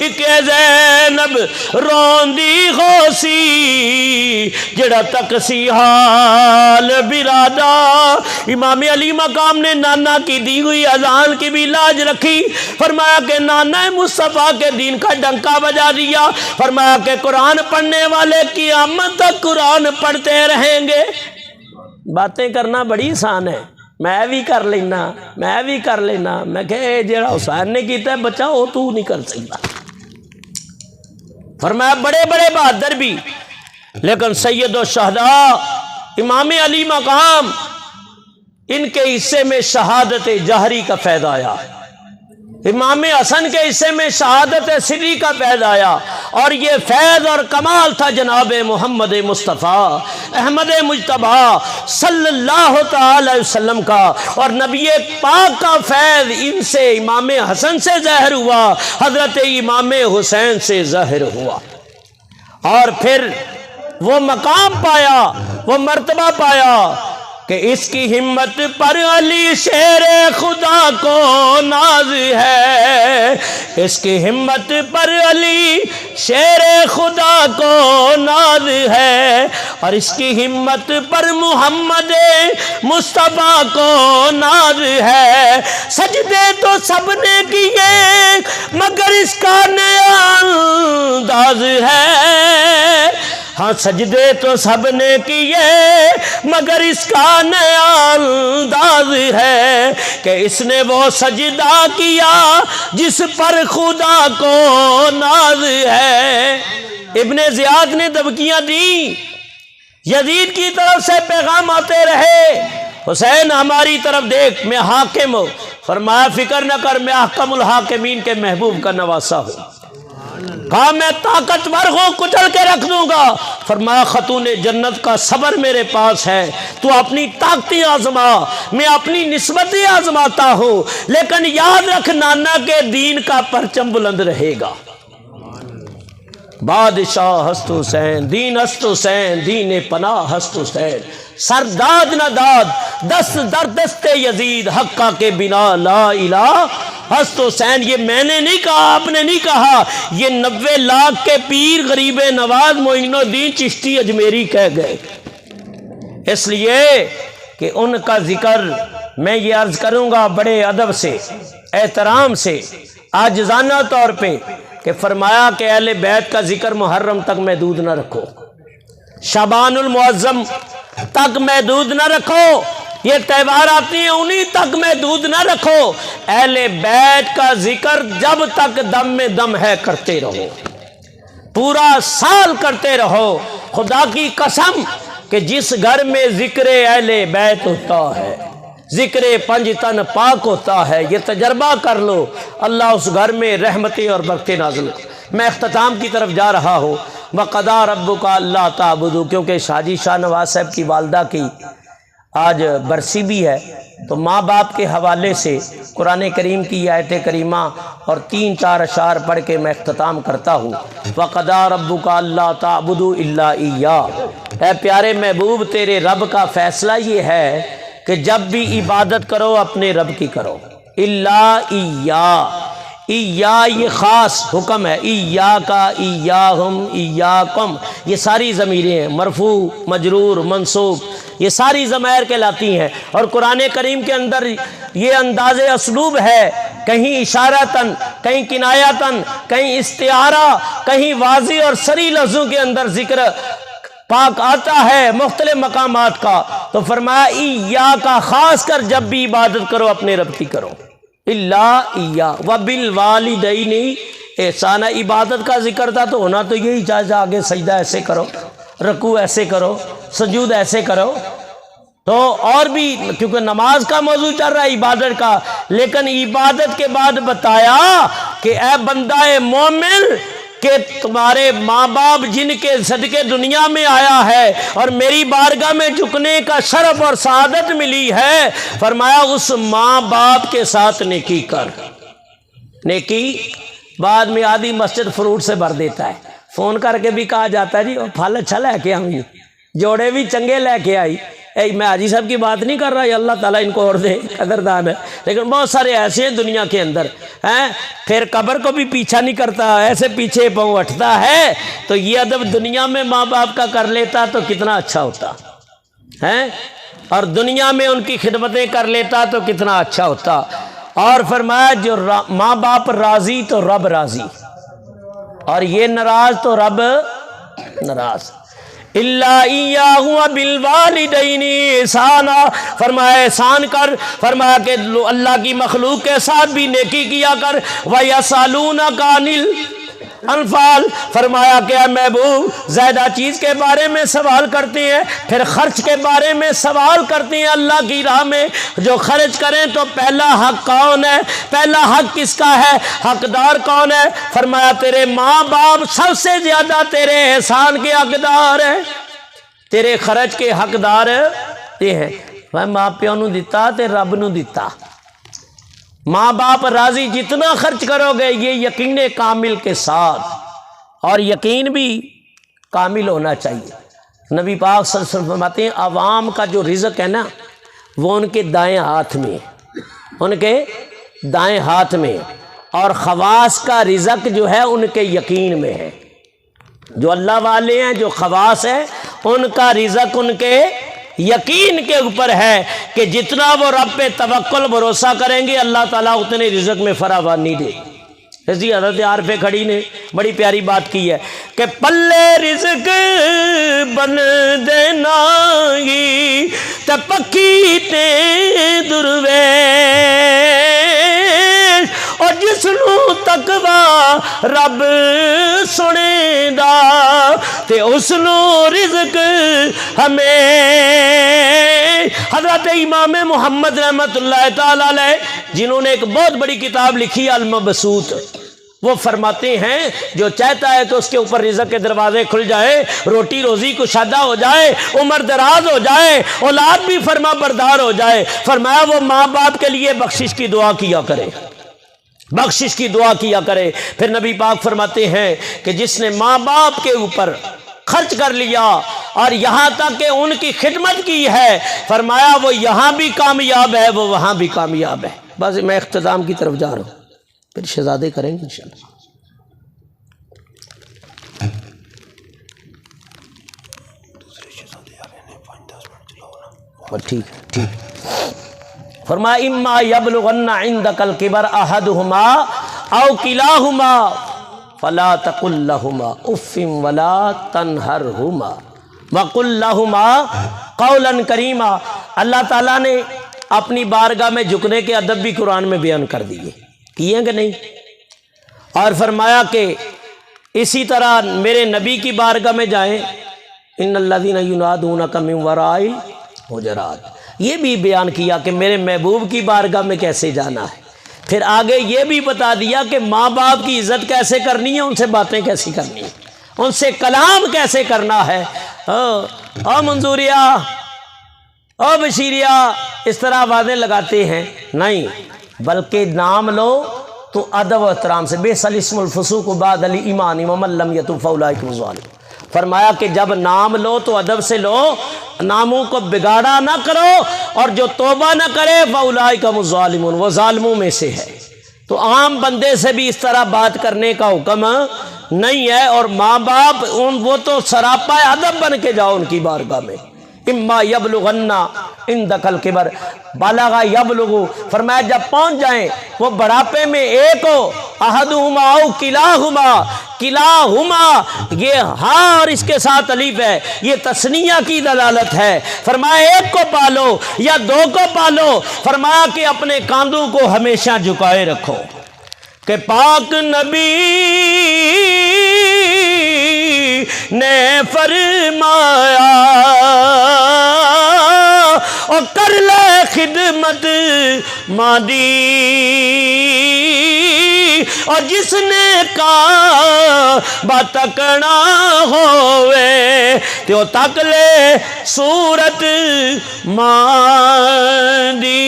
ایک زینب روندی ہو سی جڑا تک سی حال برادا۔ امام علی مقام نے نانا کی دی ہوئی اذان کی بھی لاج رکھی، فرمایا کہ نانا مصطفیٰ کے دین کا ڈنکا بجا دیا، فرمایا کہ قرآن پڑھنے والے قیامت تک قرآن پڑھتے رہیں گے۔ باتیں کرنا بڑی آسان ہے، میں بھی کر لینا، میں بھی کر لینا، میں کہ جڑا حسین نے کیتا ہے بچہ وہ تو نہیں کر سکتا۔ فرمایا بڑے بڑے بہادر بھی، لیکن سید الشہداء امام علی مقام ان کے حصے میں شہادت جہری کا فیض آیا، امام حسن کے حصے میں شہادت سری کا فیض آیا، اور یہ فیض اور کمال تھا جناب محمد مصطفیٰ احمد مجتبیٰ صلی اللہ تعالی وسلم کا، اور نبی پاک کا فیض ان سے امام حسن سے ظاہر ہوا، حضرت امام حسین سے ظاہر ہوا، اور پھر وہ مقام پایا، وہ مرتبہ پایا کہ اس کی ہمت پر علی شیر خدا کو ناز ہے، اس کی ہمت پر علی شیر خدا کو ناز ہے، اور اس کی ہمت پر محمد مصطفیٰ کو ناز ہے۔ سجدے تو سب نے کیے مگر اس کا نیا انداز ہے، ہاں سجدے تو سب نے کیے مگر اس کا نیا انداز ہے کہ اس نے وہ سجدہ کیا جس پر خدا کو ناز ہے۔ ابن زیاد نے دھمکیاں دی، یزید کی طرف سے پیغام آتے رہے حسین ہماری طرف دیکھ میں حاکم ہوں، فرمایا فکر نہ کر میں احکم الحاکمین کے محبوب کا نواسا ہوں، کہا میں طاقتور ہوں کچل کے رکھ دوں گا، فرمایا خاتون جنت کا صبر میرے پاس ہے، تو اپنی طاقتیں آزما میں اپنی نسبتیں آزماتا ہوں، لیکن یاد رکھ نانا کے دین کا پرچم بلند رہے گا۔ بادشاہ ہست حسین، دین ہست حسین، دین پناہ ہست حسین، سرداد نہ داد دست در دست یزید، حقہ کے بنا لا الہ ہست حسین۔ یہ میں نے نہیں کہا، آپ نے نہیں کہا، یہ 90 لاکھ کے پیر غریب نواز معین الدین چشتی اجمیری کہہ گئے، اس لیے کہ ان کا ذکر میں یہ عرض کروں گا بڑے ادب سے، احترام سے، عاجزانہ طور پہ، کہ فرمایا کہ اہل بیت کا ذکر محرم تک محدود نہ رکھو، شعبان المعظم تک محدود نہ رکھو، یہ تہوار آتی ہیں انہی تک محدود نہ رکھو، اہل بیت کا ذکر جب تک دم میں دم ہے کرتے رہو، پورا سال کرتے رہو۔ خدا کی قسم کہ جس گھر میں ذکر اہل بیت ہوتا ہے، ذکر پنج تن پاک ہوتا ہے، یہ تجربہ کر لو، اللہ اس گھر میں رحمتیں اور برکتیں نازل کر۔ میں اختتام کی طرف جا رہا ہوں۔ وَقَضَىٰ رَبُّكَ أَلَّا تَعْبُدُوا، کیونکہ حاجی شاہ نواز صاحب کی والدہ کی آج برسی بھی ہے، تو ماں باپ کے حوالے سے قرآن کریم کی آیت کریمہ اور 3-4 اشعار پڑھ کے میں اختتام کرتا ہوں۔ وَقَضَىٰ رَبُّكَ أَلَّا تَعْبُدُوا إِلَّا إِيَّاهُ، اے پیارے محبوب تیرے رب کا فیصلہ یہ ہے کہ جب بھی عبادت کرو اپنے رب کی کرو، الا ایّا، ایّا یہ خاص حکم ہے، ایّاک، ایّاہم، ایّاکم، یہ ساری ضمیریں ہیں، مرفوع، مجرور، منصوب، یہ ساری ضمائر کہلاتی ہیں۔ اور قرآن کریم کے اندر یہ انداز اسلوب ہے، کہیں اشارتاً، کہیں کنایتاً، کہیں استعارہ، کہیں واضح اور صریح لفظوں کے اندر ذکر پاک آتا ہے مختلف مقامات کا، تو فرمایا ایّاک، خاص کر جب بھی عبادت کرو اپنے رب کی کرو، الا ایّا، وبالوالدین احسانا، عبادت کا ذکر تھا تو ہونا تو یہی چاہے آگے سجدہ ایسے کرو، رکوع ایسے کرو، سجود ایسے کرو، تو اور بھی کیونکہ نماز کا موضوع چل رہا ہے عبادت کا، لیکن عبادت کے بعد بتایا کہ اے بندہ مومن، کہ تمہارے ماں باپ جن کے صدقے دنیا میں آیا ہے اور میری بارگاہ میں جھکنے کا شرف اور سعادت ملی ہے، فرمایا اس ماں باپ کے ساتھ نیکی کر۔ نیکی بعد میں آدھی مسجد فروٹ سے بھر دیتا ہے، فون کر کے بھی کہا جاتا ہے جی وہ پھل اچھا لے کے آئی، جوڑے بھی چنگے لے کے آئی۔ میں حاجی صاحب کی بات نہیں کر رہا، یہ اللہ تعالیٰ ان کو اور دے، قدردان ہے، لیکن بہت سارے ایسے ہیں دنیا کے اندر ہیں، پھر قبر کو بھی پیچھا نہیں کرتا، ایسے پیچھے پاؤں اٹھتا ہے، تو یہ ادب دنیا میں ماں باپ کا کر لیتا تو کتنا اچھا ہوتا ہے، اور دنیا میں ان کی خدمتیں کر لیتا تو کتنا اچھا ہوتا۔ اور فرمایا جو ماں باپ راضی تو رب راضی، اور یہ ناراض تو رب ناراض۔ الا ایاہ وبالوالدین احسانا، فرمایا احسان کر، فرمایا کہ اللہ کی مخلوق کے ساتھ بھی نیکی کیا کر۔ وَيَسْأَلُونَكَ عَنِ الْأَنْفَالِ، فرمایا کہ اے محبوب زیادہ چیز کے بارے میں سوال کرتے ہیں، پھر خرچ کے بارے میں سوال کرتے ہیں اللہ کی راہ میں، جو خرچ کریں تو پہلا حق کون ہے، پہلا حق کس کا ہے، حقدار کون ہے؟ فرمایا تیرے ماں باپ سب سے زیادہ تیرے احسان کے حقدار ہیں، تیرے خرچ کے حقدار یہ ہیں۔ میں ماں پیو نو دیتا تے رب نو دیتا، ماں باپ راضی جتنا خرچ کرو گے، یہ یقین کامل کے ساتھ، اور یقین بھی کامل ہونا چاہیے۔ نبی پاک صلی اللہ علیہ وسلم فرماتے ہیں عوام کا جو رزق ہے نا وہ ان کے دائیں ہاتھ میں، ان کے دائیں ہاتھ میں، اور خواص کا رزق جو ہے ان کے یقین میں ہے۔ جو اللہ والے ہیں، جو خواص ہیں، ان کا رزق ان کے یقین کے اوپر ہے کہ جتنا وہ رب پہ توکل بھروسہ کریں گے اللہ تعالیٰ اتنے رزق میں فراوانی دے۔ اسی حضرت عارف کھڑی نے بڑی پیاری بات کی ہے کہ پلے رزق بن دینا گی تے پکی تے درویش، اور جس نو تقوی رب سنے دا تے اس نو رزق ہمیں۔ حضرت امام محمد رحمت اللہ تعالی علیہ جنہوں نے ایک بہت بڑی کتاب لکھی المبسوط، وہ فرماتے ہیں جو چاہتا ہے کہ اس کے اوپر رزق کے دروازے کھل جائے، روٹی روزی کشادہ ہو جائے، عمر دراز ہو جائے، اولاد بھی فرما بردار ہو جائے، فرمایا وہ ماں باپ کے لیے بخشش کی دعا کیا کرے، بخشش کی دعا کیا کرے۔ پھر نبی پاک فرماتے ہیں کہ جس نے ماں باپ کے اوپر خرچ کر لیا اور یہاں تک کہ ان کی خدمت کی ہے، فرمایا وہ یہاں بھی کامیاب ہے، وہ وہاں بھی کامیاب ہے۔ بس میں اختتام کی طرف جا رہا ہوں، پھر شہزادے کریں گے انشاءاللہ۔ ٹھیک ہے، ٹھیک۔ فرمایا اما یبلغن عندک الکبر احدہما او کلاہما فلا تقل لہما اف ولا تنہرہما وقل لہما قولا کریما۔ اللہ تعالیٰ نے اپنی بارگاہ میں جھکنے کے ادب بھی قرآن میں بیان کر دیے، کیے کہ نہیں؟ اور فرمایا کہ اسی طرح میرے نبی کی بارگاہ میں جائیں، ان الذین ینادونک من وراء الحجرات، یہ بھی بیان کیا کہ میرے محبوب کی بارگاہ میں کیسے جانا ہے۔ پھر آگے یہ بھی بتا دیا کہ ماں باپ کی عزت کیسے کرنی ہے، ان سے باتیں کیسی کرنی ہیں، ان سے کلام کیسے کرنا ہے۔ او منظوریہ، او بشیریہ، اس طرح آوازیں لگاتے ہیں، نہیں، بلکہ نام لو تو ادب و احترام سے۔ بئس الاسم الفسوق بعد الایمان ومن لم یتب فاولئک هم الظالمون۔ فرمایا کہ جب نام لو تو ادب سے لو، ناموں کو بگاڑا نہ کرو، اور جو توبہ نہ کرے فاولئک هم الظالمون، وہ ظالموں میں سے ہے۔ تو عام بندے سے بھی اس طرح بات کرنے کا حکم نہیں ہے، اور ماں باپ وہ تو سراپا ادب بن کے جاؤ ان کی بارگاہ میں۔ اما یبلغن عندک الکبر بالغ یبلغ، فرمایا جب پہنچ جائیں وہ بڑھاپے میں، ایک ہو، احدہما او کلاہما، کلاہما یہ ہاں اور اس کے ساتھ الف ہے، یہ تثنیہ کی دلالت ہے۔ فرمایا ایک کو پالو یا دو کو پالو، فرمایا کہ اپنے کاندھوں کو ہمیشہ جھکائے رکھو۔ کہ پاک نبی نے فرمایا اور کر لے خدمت مادی، اور جس نے کعبہ تکنا ہوئے تو تک لے صورت مادی۔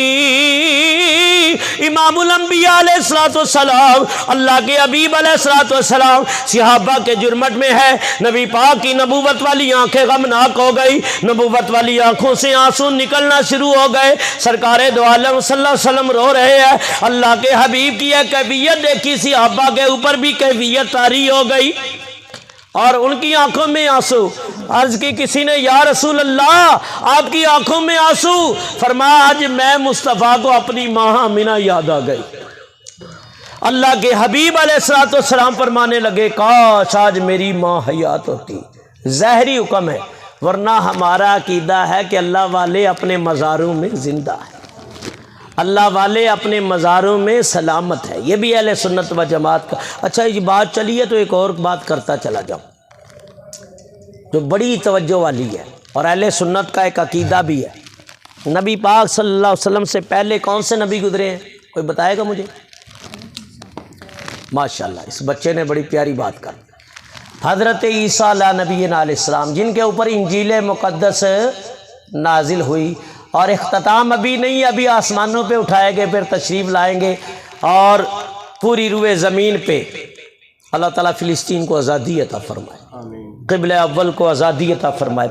امام الانبیاء علیہ السلام، اللہ کے حبیب علیہ السلام صحابہ کے جرمٹ میں ہے، نبی پاک کی نبوت والی آنکھیں غمناک ہو گئی، نبوت والی آنکھوں سے آنسو نکلنا شروع ہو گئے، سرکار دو عالم صلی اللہ علیہ وسلم رو رہے ہیں، اللہ کے حبیب کی یہ کیفیت دیکھی، صحابہ کے اوپر بھی کیفیت طاری ہو گئی اور ان کی آنکھوں میں آنسو۔ عرض کی کسی نے، یا رسول اللہ آپ کی آنکھوں میں آنسو؟ فرمایا آج میں مصطفیٰ کو اپنی ماں آمنہ یاد آ گئی۔ اللہ کے حبیب علیہ السلام فرمانے لگے کاش آج میری ماں حیات ہوتی۔ ظاہری حکم ہے، ورنہ ہمارا عقیدہ ہے کہ اللہ والے اپنے مزاروں میں زندہ ہیں، اللہ والے اپنے مزاروں میں سلامت ہے، یہ بھی اہل سنت و جماعت کا۔ اچھا یہ بات چلی ہے تو ایک اور بات کرتا چلا جاؤں جو بڑی توجہ والی ہے، اور اہل سنت کا ایک عقیدہ بھی ہے۔ نبی پاک صلی اللہ علیہ وسلم سے پہلے کون سے نبی گزرے ہیں، کوئی بتائے گا مجھے؟ ماشاءاللہ اس بچے نے بڑی پیاری بات کر، حضرت عیسیٰ علیہ نبی علیہ السلام، جن کے اوپر انجیل مقدس نازل ہوئی، اور اختتام ابھی نہیں، ابھی آسمانوں پہ اٹھائے گئے، پھر تشریف لائیں گے، اور پوری روئے زمین پہ اللہ تعالیٰ فلسطین کو آزادی عطا فرمائے، قبلہ اول کو آزادی عطا فرمائے۔